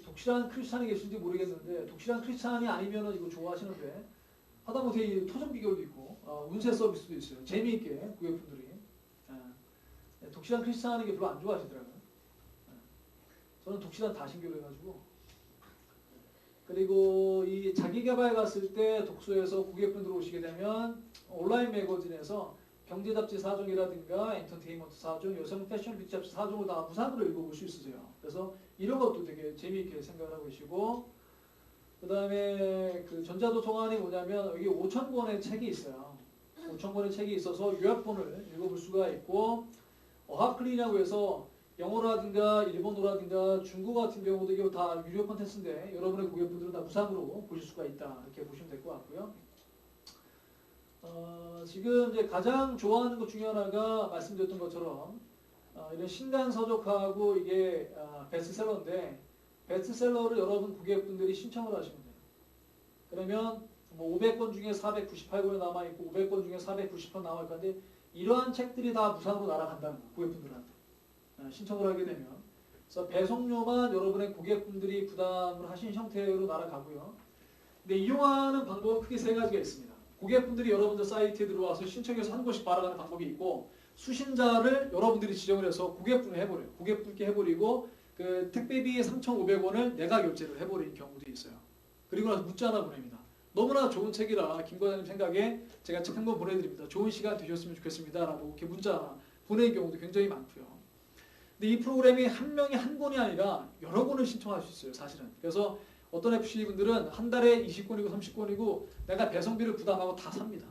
A: 독실한 크리스찬이 계신지 모르겠는데 독실한 크리스찬이 아니면은 이거 좋아하시는데 하다못해 토정 비결도 있고 운세 서비스도 있어요. 재미있게 고객분들이 독실한 크리스찬 게 별로 안 좋아하시더라고요. 저는 독실한 다신교를 해가지고 그리고 이 자기개발 갔을 때 독서에서 고객분들 오시게 되면 온라인 매거진에서 경제 잡지 4종이라든가 엔터테인먼트 4종, 여성 패션 뷰티 잡지 4종을 다 무상으로 읽어볼 수 있으세요. 그래서 이런 것도 되게 재미있게 생각을 하고 계시고 그 다음에 그 전자도서관이 뭐냐면 여기 5,000권의 책이 있어요. 5,000권의 책이 있어서 요약본을 읽어볼 수가 있고 어학클리라고 해서 영어라든가 일본어라든가 중국어 같은 경우도 이거 다 유료 콘텐츠인데 여러분의 고객분들은 다 무상으로 보실 수가 있다 이렇게 보시면 될 것 같고요. 지금 이제 가장 좋아하는 것 중에 하나가 말씀드렸던 것처럼 이런 신간 서적하고 이게 베스트셀러인데 베스트셀러를 여러분 고객분들이 신청을 하시면 돼요. 그러면 뭐 500권 중에 498권이 남아있고 500권 중에 490권 남아있을 건데 이러한 책들이 다 무상으로 날아간다는 거예요. 고객분들한테. 신청을 하게 되면. 그래서 배송료만 여러분의 고객분들이 부담을 하신 형태로 날아가고요. 근데 이용하는 방법은 크게 세 가지가 있습니다. 고객분들이 여러분들 사이트에 들어와서 신청해서 한 권씩 받아가는 방법이 있고 수신자를 여러분들이 지정을 해서 고객분을 해버려요. 고객분께 해버리고 그 택배비 3,500원을 내가 결제를 해버리는 경우도 있어요. 그리고 나서 문자 하나 보냅니다. 너무나 좋은 책이라 김 과장님 생각에 제가 책 한 권 보내드립니다. 좋은 시간 되셨으면 좋겠습니다. 라고 이렇게 문자 하나 보내는 경우도 굉장히 많고요. 근데 이 프로그램이 한 명이 한 권이 아니라 여러 권을 신청할 수 있어요. 사실은. 그래서 어떤 FC분들은 한 달에 20권이고 30권이고 내가 배송비를 부담하고 다 삽니다.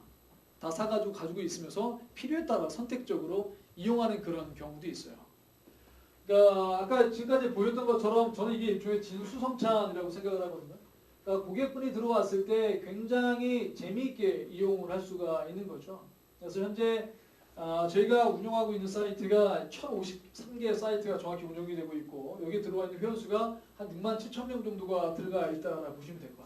A: 다 사가지고 가지고 있으면서 필요에 따라 선택적으로 이용하는 그런 경우도 있어요. 그러니까 아까 지금까지 보였던 것처럼 저는 이게 일종의 진수성찬이라고 생각을 하거든요. 그러니까 고객분이 들어왔을 때 굉장히 재미있게 이용을 할 수가 있는 거죠. 그래서 현재 저희가 운영하고 있는 사이트가 1053개 사이트가 정확히 운영이 되고 있고 여기 들어와 있는 회원수가 한 6만 7천 명 정도가 들어가 있다고 보시면 될 것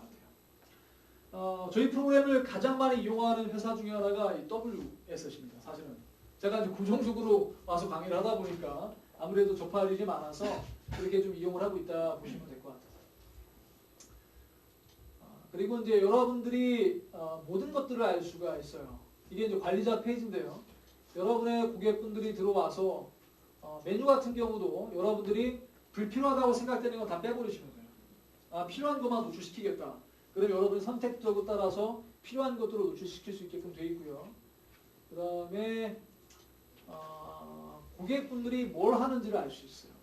A: 같아요. 저희 프로그램을 가장 많이 이용하는 회사 중에 하나가 이 WS입니다. 사실은 제가 이제 고정적으로 와서 강의를 하다 보니까 아무래도 접할 일이 많아서 그렇게 좀 이용을 하고 있다 보시면 될 것 같아요. 그리고 이제 여러분들이 모든 것들을 알 수가 있어요. 이게 이제 관리자 페이지인데요. 여러분의 고객분들이 들어와서 메뉴 같은 경우도 여러분들이 불필요하다고 생각되는 건 다 빼버리시면 돼요. 필요한 것만 노출시키겠다. 그럼 여러분이 선택적으로 따라서 필요한 것들을 노출시킬 수 있게끔 되어 있고요. 그 다음에 고객분들이 뭘 하는지를 알 수 있어요.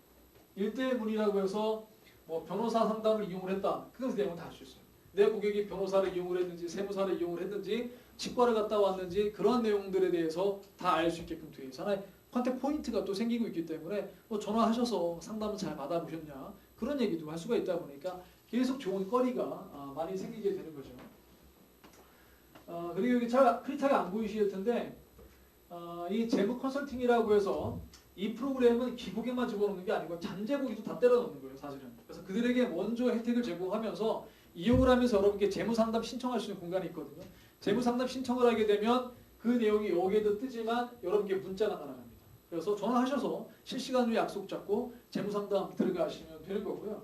A: 1대1 문의라고 해서 뭐 변호사 상담을 이용을 했다. 그것에 대한 건 다 알 수 있어요. 내 고객이 변호사를 이용을 했는지 세무사를 이용을 했는지 치과를 갔다 왔는지 그런 내용들에 대해서 다 알 수 있게끔 되어 있어요. 하나의 컨택 포인트가 또 생기고 있기 때문에 뭐 전화하셔서 상담을 잘 받아보셨냐 그런 얘기도 할 수가 있다 보니까 계속 좋은 거리가 많이 생기게 되는 거죠. 그리고 여기 잘 크리트하게 안 보이실 텐데 이 재무 컨설팅이라고 해서 이 프로그램은 기고객만 집어넣는 게 아니고 잠재고객도 다 때려 넣는 거예요. 사실은. 그래서 그들에게 먼저 혜택을 제공하면서 이용을 하면서 여러분께 재무상담 신청할 수 있는 공간이 있거든요. 재무상담 신청을 하게 되면 그 내용이 여기에도 뜨지만 여러분께 문자가 날아갑니다. 그래서 전화하셔서 실시간으로 약속 잡고 재무상담 들어가시면 되는 거고요.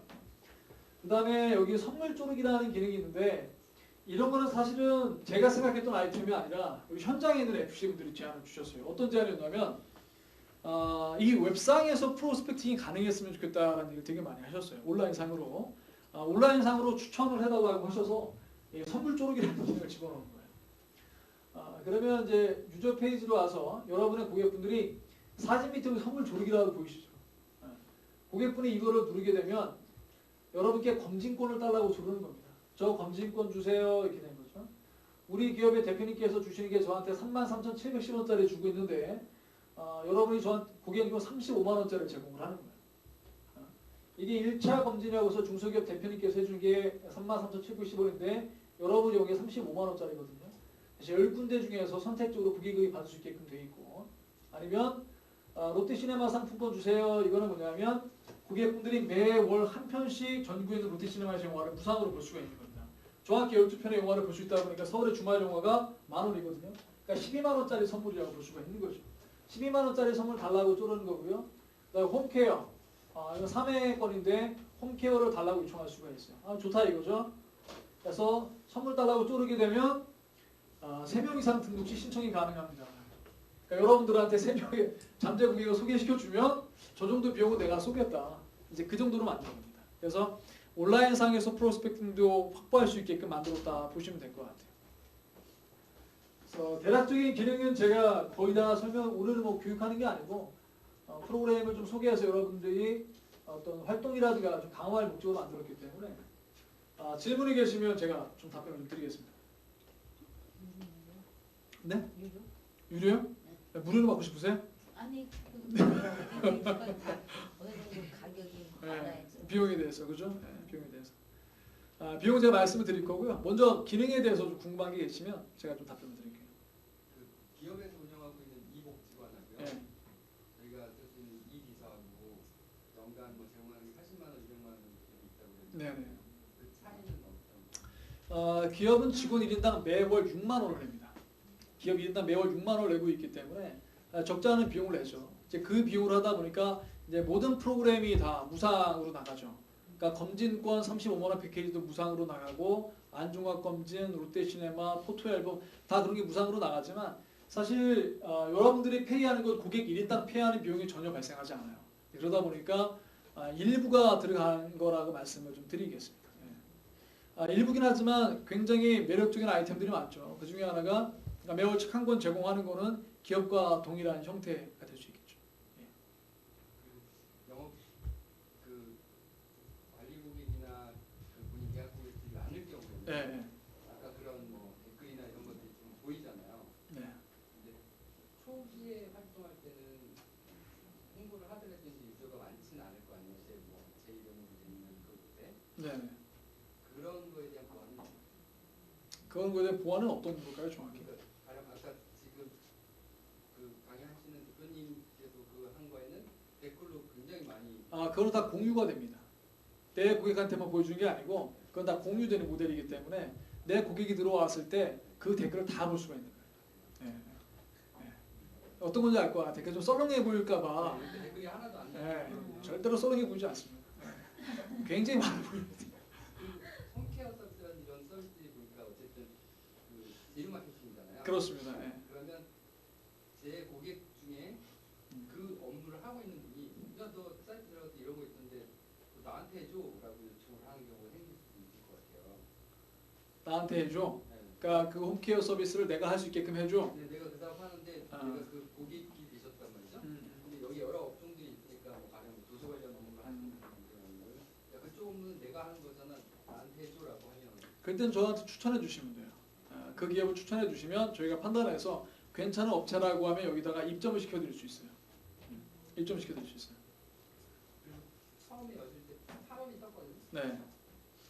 A: 그 다음에 여기 선물 쪼르기라는 기능이 있는데 이런 거는 사실은 제가 생각했던 아이템이 아니라 여기 현장에 있는 FC분들이 제안을 주셨어요. 어떤 제안이었냐면 이 웹상에서 프로스펙팅이 가능했으면 좋겠다라는 얘기를 되게 많이 하셨어요. 온라인상으로. 온라인상으로 추천을 해달라고 하셔서 선물 쪼르기라는 기능을 집어넣은 거예요. 그러면 이제 유저 페이지로 와서 여러분의 고객분들이 사진 밑에 선물 쪼르기라고 보이시죠? 고객분이 이거를 누르게 되면 여러분께 검진권을 달라고 조르는 겁니다. 저 검진권 주세요 이렇게 되는 거죠. 우리 기업의 대표님께서 주시는 게 저한테 33,710원짜리 주고 있는데 여러분이 저한테 고객님은 35만 원짜리를 제공을 하는 거예요. 이게 1차 검진이라고 해서 중소기업 대표님께서 해준 게 33,790원인데 여러분이 여기에 35만 원짜리거든요. 그래서 10군데 중에서 선택적으로 고객이 받을 수 있게끔 되어 있고 아니면 롯데시네마 상품권 주세요. 이거는 뭐냐면 고객분들이 매월 한 편씩 전국에 있는 롯데시네마에서 영화를 무상으로 볼 수가 있는 겁니다. 정확히 12편의 영화를 볼 수 있다 보니까 서울의 주말 영화가 10,000원이거든요. 그러니까 12만 원짜리 선물이라고 볼 수가 있는 거죠. 12만 원짜리 선물 달라고 쪼르는 거고요. 그다음에 홈케어. 이거 3회권인데 홈케어를 달라고 요청할 수가 있어요. 좋다 이거죠. 그래서 선물 달라고 쪼르게 되면 3명 이상 등록 시 신청이 가능합니다. 그러니까 여러분들한테 3명의 잠재 고객을 소개시켜주면 저 정도 비용은 내가 쏘겠다. 이제 그 정도로 만든 겁니다. 그래서 온라인상에서 프로스펙팅도 확보할 수 있게끔 만들었다 보시면 될 것 같아요. 그래서 대략적인 기능은 제가 거의 다 오늘은 뭐 교육하는 게 아니고 프로그램을 좀 소개해서 여러분들이 어떤 활동이라든가 좀 강화할 목적으로 만들었기 때문에 질문이 계시면 제가 좀 답변을 좀 드리겠습니다. 네? 유료요? 네. 무료로 받고 싶으세요?
B: 아니 어느 정도 가격이
A: 네, 비용에 대해서 그죠? 네, 비용에 대해서 비용 제가 말씀을 드릴 거고요. 먼저 기능에 대해서 좀 궁금한 게 계시면 제가 좀 답변을 드릴게요.
C: 그 기업에서 운영하고 있는 이복지관하고요.
A: 네.
C: 저희가 쓸 수 있는 이비사하고 연간 뭐 제공하는 게 80만 원, 200만 원 정도 있다고 그랬는데
A: 네네.
C: 그 차이는 어떤?
A: 기업은 직원 1인당 매월 6만 원을 냅니다. 기업 1인당 매월 6만 원을 내고 있기 때문에 적지 않은 비용을 내죠. 이제 그 비용을 하다 보니까 이제 모든 프로그램이 다 무상으로 나가죠. 그러니까 검진권 35만 원 패키지도 무상으로 나가고 안종합 검진, 롯데시네마, 포토앨범 다 그런 게 무상으로 나가지만 사실 여러분들이 페이하는 건 고객 1인당 페이하는 비용이 전혀 발생하지 않아요. 그러다 보니까 일부가 들어간 거라고 말씀을 좀 드리겠습니다. 일부긴 하지만 굉장히 매력적인 아이템들이 많죠. 그 중에 하나가 매월 책 한 권 제공하는 거는 기업과 동일한 형태가 될 수 있겠죠.
C: 영업 그 관리 고객이나 그 본인 계약 고객들이 많을 경우에는
A: 네.
C: 아까 그런 뭐 댓글이나 이런 것들이 좀 보이잖아요.
A: 네.
C: 근데 초기에 활동할 때는 홍보를 하더라도 이제 유저가 많지는 않을 거 아니에요. 제 이름으로 있는 그때.
A: 네.
C: 그런 거에 대한 보완은
A: 그런 거에 대한 보완은 어떤 걸까요, 정확히?
C: 가령 아까 지금 그 강의하는
A: 그거는 다 공유가 됩니다. 내 고객한테만 보여주는 게 아니고 그건 다 공유되는 모델이기 때문에 내 고객이 들어왔을 때 그 댓글을 다 볼 수가 있는 거예요. 예. 예. 어떤 건지 알 거야. 댓글 좀 썰렁해 보일까봐.
C: 댓글이 하나도 안
A: 예.
C: 나와요.
A: 절대로 썰렁해 보이지 않습니다. 예. 굉장히 많아 보입니다.
C: 홈케어 서비스라는 이런 서비스들이 보니까 어쨌든 그 제휴 마케팅이잖아요.
A: 그렇습니다. 예.
C: 그러면 제 고객 중에 그 업무를 하고 있는 분이 야 너 사이트 들어가서 이런 거 있던데 너 나한테 해줘라고 요청을 하는 경우가 생길 수도 있을 것 같아요.
A: 나한테 해줘.
C: 네.
A: 그러니까 그 홈케어 서비스를 내가 할 수 있게끔 해줘.
C: 근데 내가 그 사업 하는데 내가 그 고객이 되셨단 말이죠. 근데 여기 여러 업종들이 있으니까 뭐 가령 도서 관련 업무를 하시는 분들 야 그쪽 업무는 내가 하는 거잖아. 나한테 해줘라고 하면
A: 그럴 땐 저한테 추천해 주시면 돼요. 그 기업을 추천해 주시면 저희가 판단해서 괜찮은 업체라고 하면 여기다가 입점을 시켜드릴 수 있어요. 입점 시켜드릴 수 있어요.
C: 그리고 처음에 여실 때 팝업이 떴거든요.
A: 네.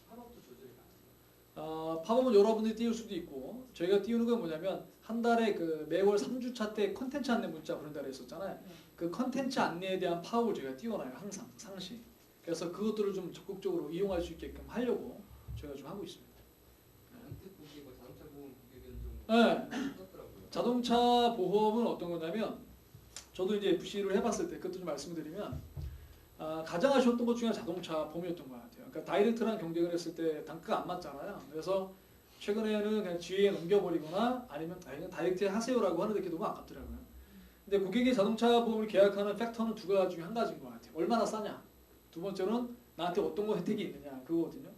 C: 팝업도 조절이 가능해요.
A: 팝업은 여러분들이 띄울 수도 있고 저희가 띄우는 건 뭐냐면 한 달에 그 매월 3주차 때 컨텐츠 안내 문자 보낸다고 했었잖아요. 그 컨텐츠 안내에 대한 팝업을 저희가 띄워놔요. 항상 상시. 그래서 그것들을 좀 적극적으로 이용할 수 있게끔 하려고 저희가 좀 하고 있습니다.
C: 언뜻 보기에 뭐 자동차 보험 고객은 좀
A: 네.
C: 떴더라고요.
A: 자동차 보험은 어떤 거냐면 저도 이제 FC를 해봤을 때 그것도 좀 말씀드리면 가장 아쉬웠던 것 중에 자동차 보험이었던 것 같아요. 그러니까 다이렉트랑 경쟁을 했을 때 단가가 안 맞잖아요. 그래서 최근에는 그냥 GA에 넘겨버리거나 아니면 다이렉트에 하세요라고 하는데 그게 너무 아깝더라고요. 근데 고객이 자동차 보험을 계약하는 팩터는 두 가지 중에 한 가지인 것 같아요. 얼마나 싸냐. 두 번째는 나한테 어떤 거 혜택이 있느냐 그거거든요.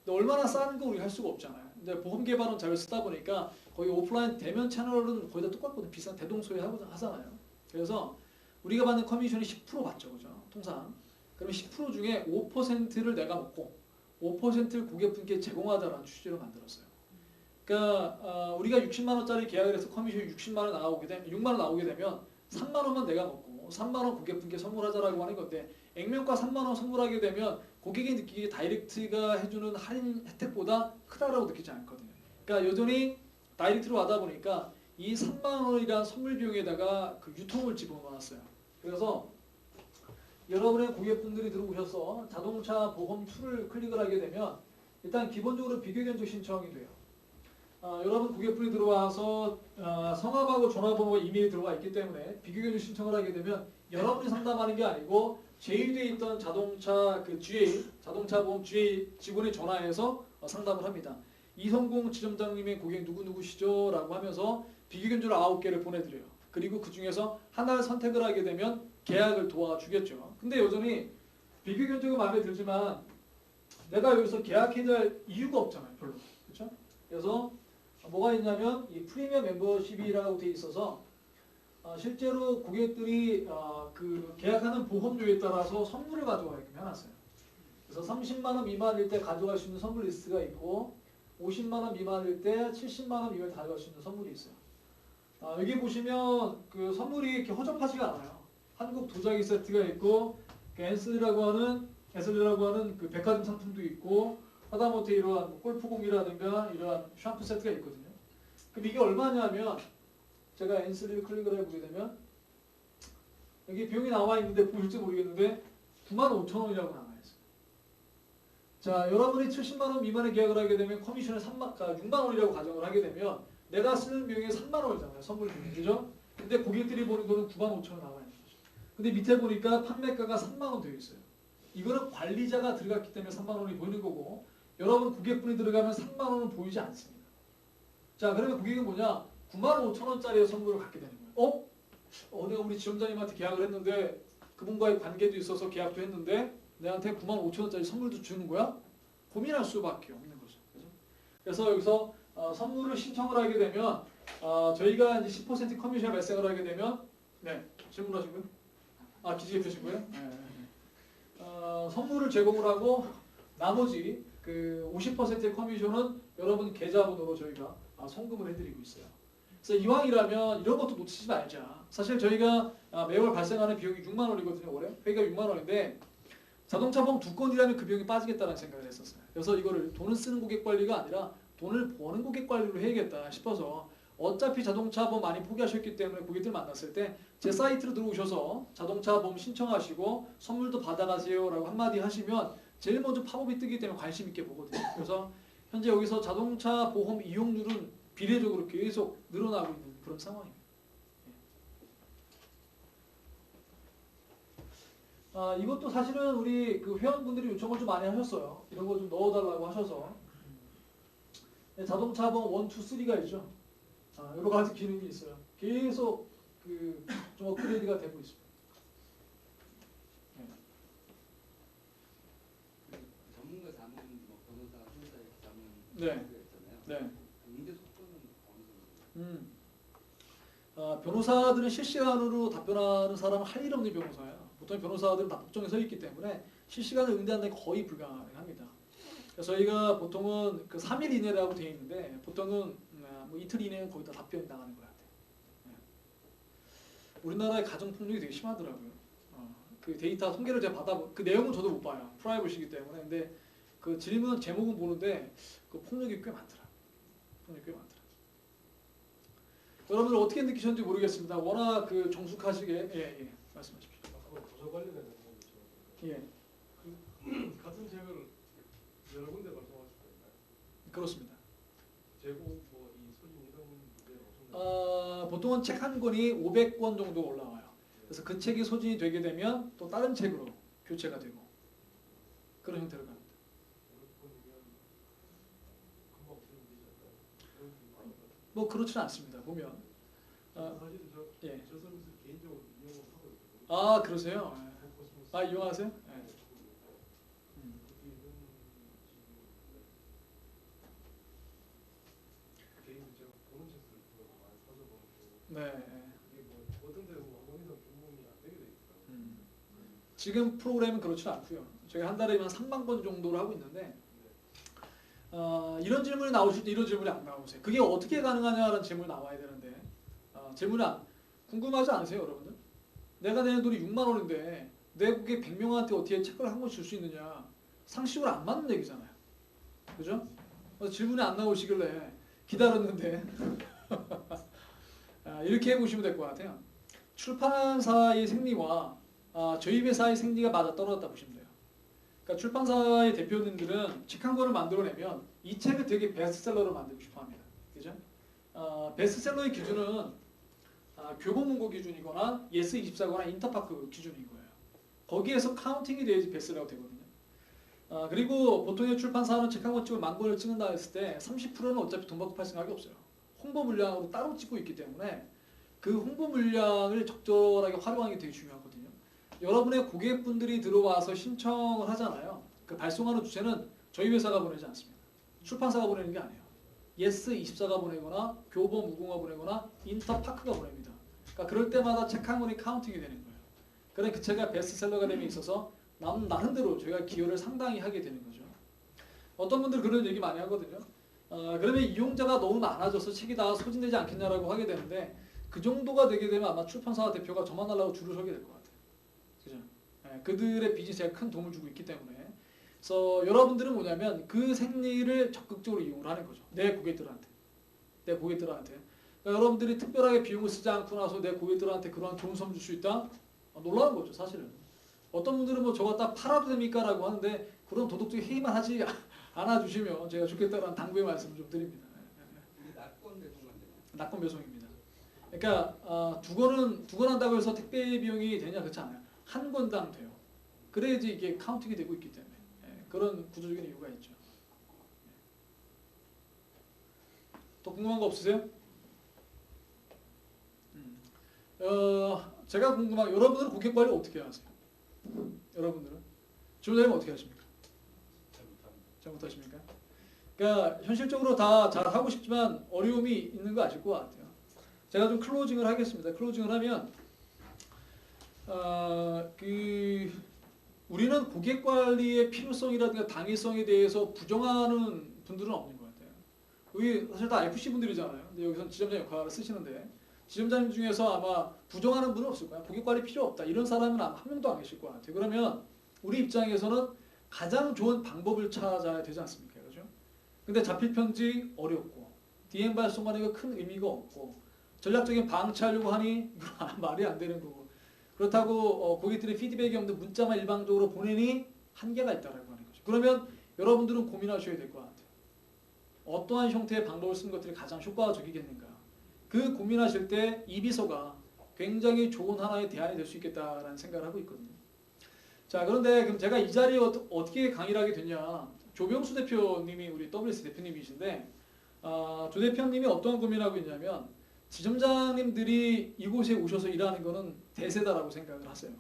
A: 근데 얼마나 싼 거 우리가 할 수가 없잖아요. 근데 보험 개발은 잘 쓰다 보니까 거의 오프라인 대면 채널은 거의 다 똑같거든요. 비싼 대동소이 하잖아요. 그래서 우리가 받는 커미션이 10% 받죠, 그죠? 통상. 그러면 10% 중에 5%를 내가 먹고 5%를 고객분께 제공하자라는 취지로 만들었어요. 그러니까 우리가 60만 원짜리 계약을 해서 커미션이 6만 원 나오게 되면 3만 원만 내가 먹고 3만 원 고객분께 선물하자라고 하는 건데 액면가 3만 원 선물하게 되면 고객이 느끼기에 다이렉트가 해주는 할인 혜택보다 크다라고 느끼지 않거든요. 그러니까 여전히 다이렉트로 하다 보니까 이 3만 원이라는 선물 비용에다가 그 유통을 집어넣었어요. 그래서 여러분의 고객분들이 들어오셔서 자동차 보험 툴을 클릭을 하게 되면 일단 기본적으로 비교 견적 신청이 돼요. 여러분 고객분이 들어와서 성함하고 전화번호와 이메일이 들어와 있기 때문에 비교 견적 신청을 하게 되면 여러분이 상담하는 게 아니고 제휴되어 있던 자동차 보험 GA 직원이 전화해서 상담을 합니다. 이성공 지점장님의 고객 누구누구시죠? 라고 하면서 비교 견적을 9개를 보내드려요. 그리고 그 중에서 하나를 선택을 하게 되면 계약을 도와주겠죠. 근데 여전히 비교 견적은 마음에 들지만 내가 여기서 계약해야 될 이유가 없잖아요. 별로. 그렇죠? 그래서 뭐가 있냐면 이 프리미엄 멤버십이라고 돼 있어서 실제로 고객들이 그 계약하는 보험료에 따라서 선물을 가져가게끔 해놨어요. 그래서 30만 원 미만일 때 가져갈 수 있는 선물 리스트가 있고 50만 원 미만일 때 70만 원 미만을 가져갈 수 있는 선물이 있어요. 여기 보시면 그 선물이 이렇게 허접하지가 않아요. 한국 도자기 세트가 있고 엔슬리라고 하는 그 백화점 상품도 있고 하다못해 이러한 골프공이라든가 이러한 샴푸 세트가 있거든요. 그럼 이게 얼마냐면 제가 엔슬리를 클릭을 해보게 되면 여기 비용이 나와 있는데 보실지 모르겠는데 95,000원이라고 나와 있어요. 자, 여러분이 70만 원 미만의 계약을 하게 되면 커미션을 6만 원이라고 가정을 하게 되면 내가 쓰는 비용이 3만 원이잖아요. 선물 비용이. 그죠? 근데 고객들이 보는 돈은 95,000원 나와 있는 거죠. 근데 밑에 보니까 판매가가 3만 원 되어 있어요. 이거는 관리자가 들어갔기 때문에 3만 원이 보이는 거고 여러분 고객분이 들어가면 3만 원은 보이지 않습니다. 자, 그러면 고객은 뭐냐? 95,000원짜리 선물을 갖게 되는 거예요. 내가 우리 지점장님한테 계약을 했는데 그분과의 관계도 있어서 계약도 했는데 내한테 95,000원짜리 선물도 주는 거야? 고민할 수밖에 없는 거죠. 그죠? 그래서 여기서 선물을 신청을 하게 되면 저희가 이제 10% 커미션 발생을 하게 되면 네, 질문하시고요. 기지개 펴시고요. 선물을 제공을 하고 나머지 그 50%의 커미션은 여러분 계좌번호로 저희가 송금을 해드리고 있어요. 그래서 이왕이라면 이런 것도 놓치지 말자. 사실 저희가 매월 발생하는 비용이 6만 원이거든요. 올해 회의가 6만 원인데 자동차 보험 2건이라면 그 비용이 빠지겠다는 생각을 했었어요. 그래서 이거를 돈을 쓰는 고객 관리가 아니라 돈을 버는 고객 관리로 해야겠다 싶어서 어차피 자동차 보험 많이 포기하셨기 때문에 고객들 만났을 때 제 사이트로 들어오셔서 자동차 보험 신청하시고 선물도 받아가세요라고 한마디 하시면 제일 먼저 팝업이 뜨기 때문에 관심 있게 보거든요. 그래서 현재 여기서 자동차 보험 이용률은 비례적으로 계속 늘어나고 있는 그런 상황입니다. 이것도 사실은 우리 그 회원분들이 요청을 좀 많이 하셨어요. 이런 거 좀 넣어달라고 하셔서 자동차 보험 1, 2, 3가 있죠. 여러 가지 기능이 있어요. 계속 좀 업그레이드가 되고 있습니다.
C: 전문가 자문, 뭐 변호사, 회사 자문
A: 네.
C: 있잖아요.
A: 네.
C: 응대 속도는 어느 정도?
A: 변호사들은 실시간으로 답변하는 사람은 할 일 없는 변호사예요. 보통 변호사들은 다 법정에 서 있기 때문에 실시간으로 응대하는 게 거의 불가능합니다. 그래서 저희가 보통은 그 3일 이내라고 되어 있는데 보통은 뭐 이틀 이내는 거의 다 답변이 나가는 것 같아요. 우리나라의 가정폭력이 되게 심하더라고요. 그 데이터 통계를 제가 그 내용은 저도 못 봐요. 프라이버시이기 때문에. 근데 그 질문 제목은 보는데 그 폭력이 꽤 많더라. 여러분들 어떻게 느끼셨는지 모르겠습니다. 워낙 그 정숙하시게 말씀하십시오.
B: 아까 도서 관련된 부분이죠.
A: 예,
B: 같은 책을 여러 군데 발송할 수가 있나요?
A: 그렇습니다.
B: 재고 뭐이 소진 이런 문제 없나요?
A: 보통은 책 한 권이 500권 정도 올라와요. 그래서 그 책이 소진이 되게 되면 또 다른 책으로 교체가 되고 그런 형태로 갑니다.
B: 500권이면 금방 소진 되지 않나요?
A: 뭐 그렇지는 않습니다. 보면
B: 사실은 저
A: 예.
B: 서비스 개인적으로 이용을 하고 있거든요.
A: 그러세요?
B: 코스모스.
A: 이용하세요? 예.
B: 개인적으로 제가 보는 책들 많이 찾아보고
A: 네.
B: 이게 뭐 어떤 데는 한권 이상 중복이 안 되게 돼 있더라고요.
A: 지금 프로그램은 그렇지 않고요. 저희가 한 달에 한 3만 건 정도를 하고 있는데 이런 질문이 나오실 때 이런 질문이 안 나오세요. 그게 어떻게 가능하냐라는 질문이 나와야 되는데 질문이 궁금하지 않으세요, 여러분들? 내가 내는 돈이 6만 원인데 내 고객 100명한테 어떻게 책을 한 권 줄 수 있느냐? 상식으로 안 맞는 얘기잖아요. 그죠? 질문이 안 나오시길래 기다렸는데 이렇게 해보시면 될 것 같아요. 출판사의 생리와 저희 회사의 생리가 맞아 떨어졌다 보시면 돼요. 그러니까 출판사의 대표님들은 책 한 권을 만들어내면 이 책을 되게 베스트셀러로 만들고 싶어합니다. 그죠? 베스트셀러의 기준은 교보문고 기준이거나 예스24거나 인터파크 기준인 거예요. 거기에서 카운팅이 돼야지 베스트셀러가 되거든요. 그리고 보통의 출판사는 책 한 권 찍고 10,000권을 찍는다 했을 때 30%는 어차피 돈 받고 팔 생각이 없어요. 홍보 물량으로 따로 찍고 있기 때문에 그 홍보 물량을 적절하게 활용하는 게 되게 중요하거든요. 여러분의 고객분들이 들어와서 신청을 하잖아요. 그 발송하는 주체는 저희 회사가 보내지 않습니다. 출판사가 보내는 게 아니에요. 예스24가 보내거나 교보무공가 보내거나 인터파크가 보냅니다. 그러니까 그럴 때마다 책 한 권이 카운팅이 되는 거예요. 그러니까 그 책이 베스트셀러가 됨에 있어서 나름대로 저희가 기여를 상당히 하게 되는 거죠. 어떤 분들 그런 얘기 많이 하거든요. 그러면 이용자가 너무 많아져서 책이 다 소진되지 않겠냐라고 하게 되는데 그 정도가 되게 되면 아마 출판사 대표가 저만 하려고 줄을 서게 될 것 같아요. 그죠? 그들의 비즈니스에 큰 도움을 주고 있기 때문에. 그래서 여러분들은 뭐냐면 그 생리를 적극적으로 이용을 하는 거죠. 내 고객들한테. 그러니까 여러분들이 특별하게 비용을 쓰지 않고 나서 내 고객들한테 그러한 좋은 선물 줄 수 있다? 놀라운 거죠, 사실은. 어떤 분들은 뭐 저거 다 팔아도 됩니까? 라고 하는데 그런 도덕적인 회의만 하지 않아주시면 제가 좋겠다는 당부의 말씀을 좀 드립니다.
C: 이게 낙권 배송만 되나요?
A: 낙권 배송입니다. 그러니까 두 권 한다고 해서 택배 비용이 되냐 그렇지 않아요. 한 권당 돼요. 그래야지 이게 카운팅이 되고 있기 때문에 그런 구조적인 이유가 있죠. 또 궁금한 거 없으세요? 제가 궁금한 여러분들은 고객 관리 어떻게 하세요? 여러분들은 지원자님 어떻게 하십니까? 잘 못하십니까? 그러니까 현실적으로 다 잘 하고 싶지만 어려움이 있는 거 아실 것 같아요. 제가 좀 클로징을 하겠습니다. 클로징을 하면 우리는 고객 관리의 필요성이라든가 당위성에 대해서 부정하는 분들은 없는 것 같아요. 여기 사실 다 FC 분들이잖아요. 근데 여기서는 지점장 역할을 쓰시는데 지점장님 중에서 아마 부정하는 분은 없을 거예요. 고객 관리 필요 없다. 이런 사람은 아마 한 명도 안 계실 것 같아요. 그러면 우리 입장에서는 가장 좋은 방법을 찾아야 되지 않습니까? 그죠? 근데 자필 편지 어렵고 비행 발송하는 게 큰 의미가 없고 전략적인 방치하려고 하니 말이 안 되는 거고 그렇다고 고객들의 피드백이 없는 문자만 일방적으로 보내니 한계가 있다라고 하는 거죠. 그러면 여러분들은 고민하셔야 될 것 같아요. 어떠한 형태의 방법을 쓰는 것들이 가장 효과적이겠는가. 그 고민하실 때 이 비서가 굉장히 좋은 하나의 대안이 될 수 있겠다라는 생각을 하고 있거든요. 자, 그런데 그럼 제가 이 자리에 어떻게 강의를 하게 됐냐. 조병수 대표님이 우리 WS 대표님이신데 조 대표님이 어떤 고민을 하고 있냐면 지점장님들이 이곳에 오셔서 일하는 거는 대세다라고 생각을 하세요.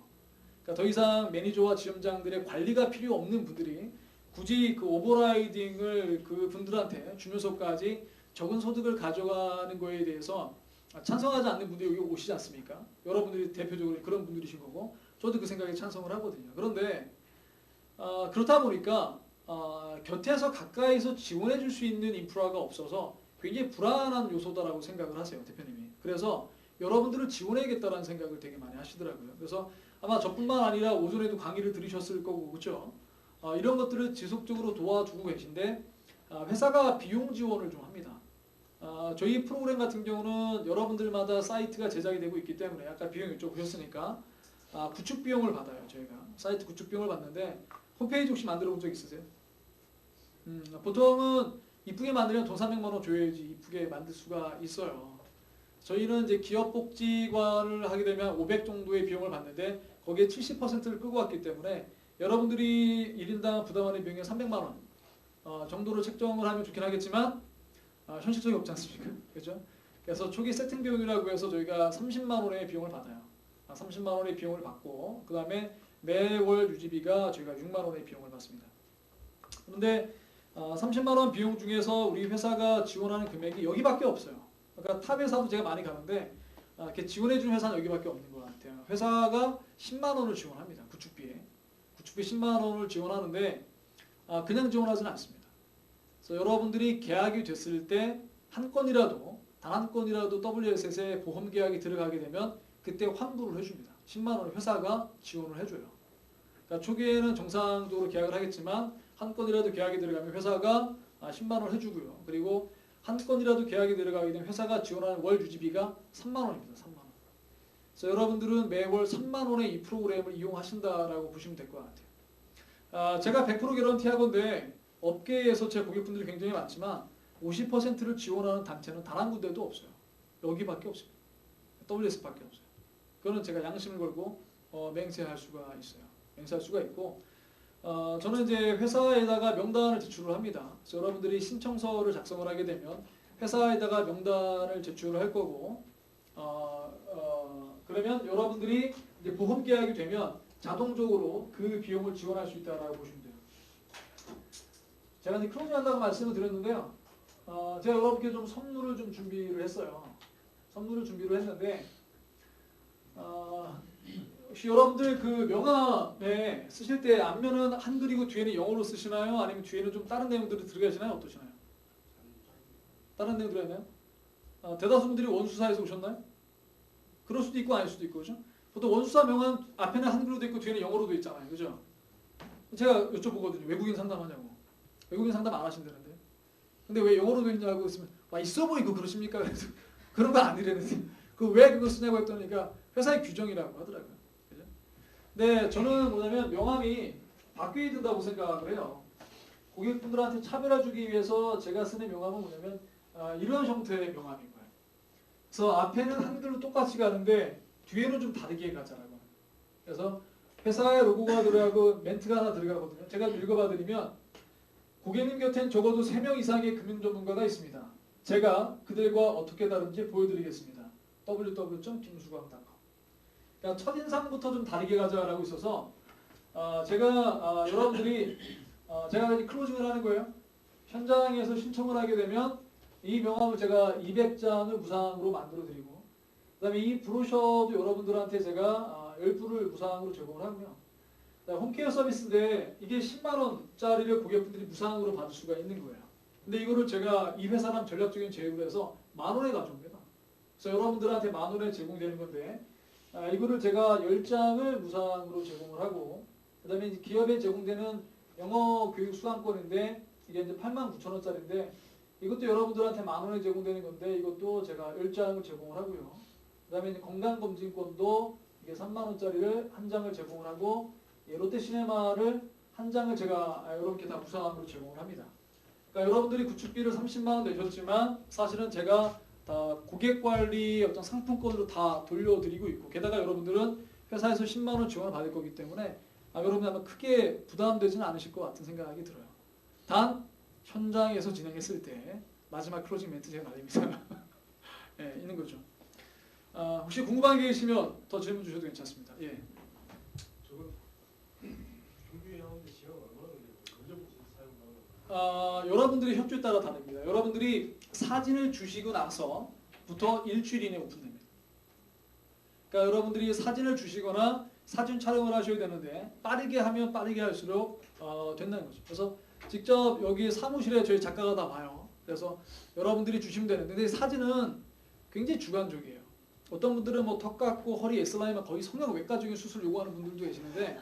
A: 그러니까 더 이상 매니저와 지점장들의 관리가 필요 없는 분들이 굳이 그 오버라이딩을 그 분들한테 주면서까지 적은 소득을 가져가는 거에 대해서 찬성하지 않는 분들이 여기 오시지 않습니까? 여러분들이 대표적으로 그런 분들이신 거고 저도 그 생각에 찬성을 하거든요. 그런데 그렇다 보니까 곁에서 가까이서 지원해 줄 수 있는 인프라가 없어서 굉장히 불안한 요소다라고 생각을 하세요. 대표님이. 그래서 여러분들을 지원해야겠다라는 생각을 되게 많이 하시더라고요. 그래서 아마 저뿐만 아니라 오전에도 강의를 들으셨을 거고 그렇죠? 이런 것들을 지속적으로 도와주고 계신데 회사가 비용 지원을 좀 합니다. 저희 프로그램 같은 경우는 여러분들마다 사이트가 제작이 되고 있기 때문에 아까 비용 여쭤보셨으니까 구축 비용을 받아요. 저희가 사이트 구축 비용을 받는데 홈페이지 혹시 만들어 본 적 있으세요? 보통은 이쁘게 만들면 돈 300만 원 줘야지 이쁘게 만들 수가 있어요. 저희는 이제 기업복지관을 하게 되면 500 정도의 비용을 받는데 거기에 70%를 끄고 왔기 때문에 여러분들이 1인당 부담하는 비용이 300만 원 정도로 책정을 하면 좋긴 하겠지만 현실적이 없지 않습니까? 그렇죠? 그래서 초기 세팅 비용이라고 해서 저희가 30만 원의 비용을 받아요. 30만 원의 비용을 받고 그 다음에 매월 유지비가 저희가 6만 원의 비용을 받습니다. 그런데 30만 원 비용 중에서 우리 회사가 지원하는 금액이 여기밖에 없어요. 그러니까 탑 회사도 제가 많이 가는데 이렇게 지원해 주는 회사는 여기밖에 없는 것 같아요. 회사가 10만 원을 지원합니다. 구축비에 10만 원을 지원하는데 그냥 지원하지는 않습니다. 그래서 여러분들이 계약이 됐을 때 한 건이라도 단 한 건이라도 WS에 보험 계약이 들어가게 되면 그때 환불을 해줍니다. 10만 원을 회사가 지원을 해줘요. 그러니까 초기에는 정상적으로 계약을 하겠지만 한 건이라도 계약이 들어가면 회사가 10만 원 해주고요. 그리고 한 건이라도 계약이 들어가게 되면 회사가 지원하는 월 유지비가 3만 원입니다. 3만 원. 그래서 여러분들은 매월 3만 원의 이 프로그램을 이용하신다라고 보시면 될 것 같아요. 제가 100% 개런티하건데 업계에서 제 고객분들이 굉장히 많지만 50%를 지원하는 단체는 단 한 군데도 없어요. 여기밖에 없습니다. WS밖에 없어요. 그거는 제가 양심을 걸고 맹세할 수가 있어요. 맹세할 수가 있고 저는 이제 회사에다가 명단을 제출을 합니다. 그래서 여러분들이 신청서를 작성을 하게 되면 회사에다가 명단을 제출을 할 거고 그러면 여러분들이 이제 보험 계약이 되면 자동적으로 그 비용을 지원할 수 있다라고 보시면 돼요. 제가 이제 클로징 한다고 말씀을 드렸는데요. 제가 여러분께 좀 선물을 좀 준비를 했어요. 선물을 준비를 했는데 혹시 여러분들 그 명함에 쓰실 때 앞면은 한글이고 뒤에는 영어로 쓰시나요? 아니면 뒤에는 좀 다른 내용들이 들어가시나요? 어떠시나요? 다른 내용 들어있나요? 대다수 분들이 원수사에서 오셨나요? 그럴 수도 있고 아닐 수도 있고 그죠? 보통 원수사 명함 앞에는 한글로도 있고 뒤에는 영어로도 있잖아요. 그죠? 제가 여쭤보거든요. 외국인 상담하냐고. 외국인 상담 안 하신다는데. 근데 왜 영어로도 있냐고 했으면 와 있어 보이고 그러십니까? 그래서 그런 거 아니라는데 그 왜 그거 쓰냐고 했더니까 회사의 규정이라고 하더라고요. 그죠? 근데 저는 뭐냐면 명함이 바뀌어야 된다고 생각을 해요. 고객분들한테 차별화 주기 위해서 제가 쓰는 명함은 뭐냐면 이런 형태의 명함인 거예요. 그래서 앞에는 한글로 똑같이 가는데 뒤에는 좀 다르게 가잖아요. 그래서 회사의 로고가 들어가고 멘트가 하나 들어가거든요. 제가 좀 읽어봐 드리면 고객님 곁엔 적어도 3명 이상의 금융 전문가가 있습니다. 제가 그들과 어떻게 다른지 보여드리겠습니다. www.김수광.com 그러니까 첫인상부터 좀 다르게 가자라고 있어서 제가 여러분들이 제가 이제 클로징을 하는 거예요. 현장에서 신청을 하게 되면 이 명함을 제가 200장을 무상으로 만들어 드리고 그 다음에 이 브로셔도 여러분들한테 제가 10부를 무상으로 제공을 하고요. 홈케어 서비스인데 이게 10만 원짜리를 고객분들이 무상으로 받을 수가 있는 거예요. 근데 이거를 제가 이 회사랑 전략적인 제휴를 해서 만 원에 가져옵니다. 그래서 여러분들한테 만 원에 제공되는 건데 이거를 제가 10장을 무상으로 제공을 하고 그 다음에 기업에 제공되는 영어 교육 수강권인데 이게 이제 89,000원짜리인데 이것도 여러분들한테 10,000원에 제공되는 건데 이것도 제가 10장을 제공을 하고요. 그 다음에 건강검진권도 이게 30,000원짜리를 한 장을 제공을 하고 롯데시네마를 한 장을 제가 이렇게 다 무상으로 제공을 합니다. 그러니까 여러분들이 구축비를 30만 원 내셨지만 사실은 제가 다 고객관리 어떤 상품권으로 다 돌려드리고 있고 게다가 여러분들은 회사에서 10만 원 지원을 받을 거기 때문에 여러분들 아마 크게 부담되지는 않으실 것 같은 생각이 들어요. 단 현장에서 진행했을 때 마지막 클로징 멘트 제가 날립니다. 예, 있는 거죠. 혹시 궁금한 게 있으면 더 질문 주셔도 괜찮습니다. 예.
B: 저건 준비하는데 시간 얼마나 걸려요? 언제부터 사용하는
A: 여러분들이 협조에 따라 다릅니다. 여러분들이 사진을 주시고 나서부터 일주일 이내에 오픈됩니다. 그러니까 여러분들이 사진을 주시거나 사진 촬영을 하셔야 되는데 빠르게 하면 빠르게 할수록 된다는 거죠. 그래서 직접 여기 사무실에 저희 작가가 다 봐요. 그래서 여러분들이 주시면 되는데 근데 사진은 굉장히 주관적이에요. 어떤 분들은 뭐 턱 깎고 허리 S라인만 거의 성형외과적인 수술을 요구하는 분들도 계시는데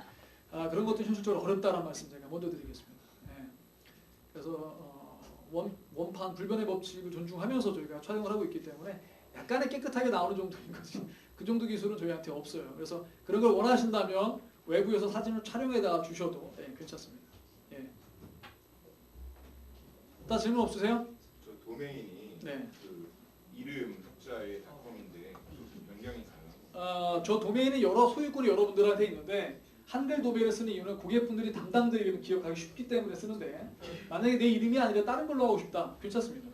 A: 그런 것도 현실적으로 어렵다는 말씀 제가 먼저 드리겠습니다. 예. 그래서 원판 불변의 법칙을 존중하면서 저희가 촬영을 하고 있기 때문에 약간의 깨끗하게 나오는 정도인 거지 그 정도 기술은 저희한테 없어요. 그래서 그런 걸 원하신다면 외부에서 사진을 촬영해다 주셔도 괜찮습니다. 예. 다 질문 없으세요?
D: 저 도메인이
A: 네.
D: 그 이름 흑자의 닷컴인데 변경이 가능한가요?
A: 저 도메인은 여러 소유권이 여러분들한테 있는데 한글 도메인을 쓰는 이유는 고객분들이 담당자 이름을 기억하기 쉽기 때문에 쓰는데 만약에 내 이름이 아니라 다른 걸로 하고 싶다 괜찮습니다.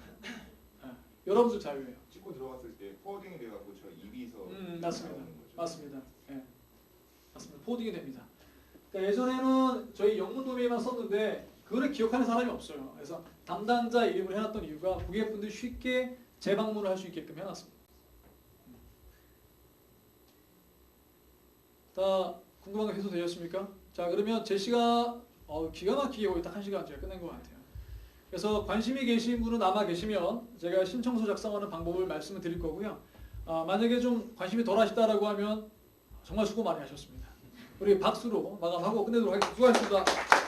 A: 여러분들 자유예요.
D: 찍고 들어갔을 때 포워딩이 돼갖고 저 입이서
A: 맞습니다.
D: 나오는 거죠.
A: 맞습니다. 예. 맞습니다. 포딩이 됩니다. 그러니까 예전에는 저희 영문 도메인만 썼는데 그거를 기억하는 사람이 없어요. 그래서 담당자 이름을 해놨던 이유가 고객분들이 쉽게 재방문을 할 수 있게끔 해놨습니다. 다 궁금한 거 해소되셨습니까? 자 그러면 제 시간 기가 막히게 거의 딱 1시간 제가 끝낸 것 같아요. 그래서 관심이 계신 분은 남아 계시면 제가 신청서 작성하는 방법을 말씀을 드릴 거고요. 만약에 좀 관심이 덜 하시다라고 하면 정말 수고 많이 하셨습니다. 우리 박수로 마감하고 끝내도록 하겠습니다. 수고하셨습니다.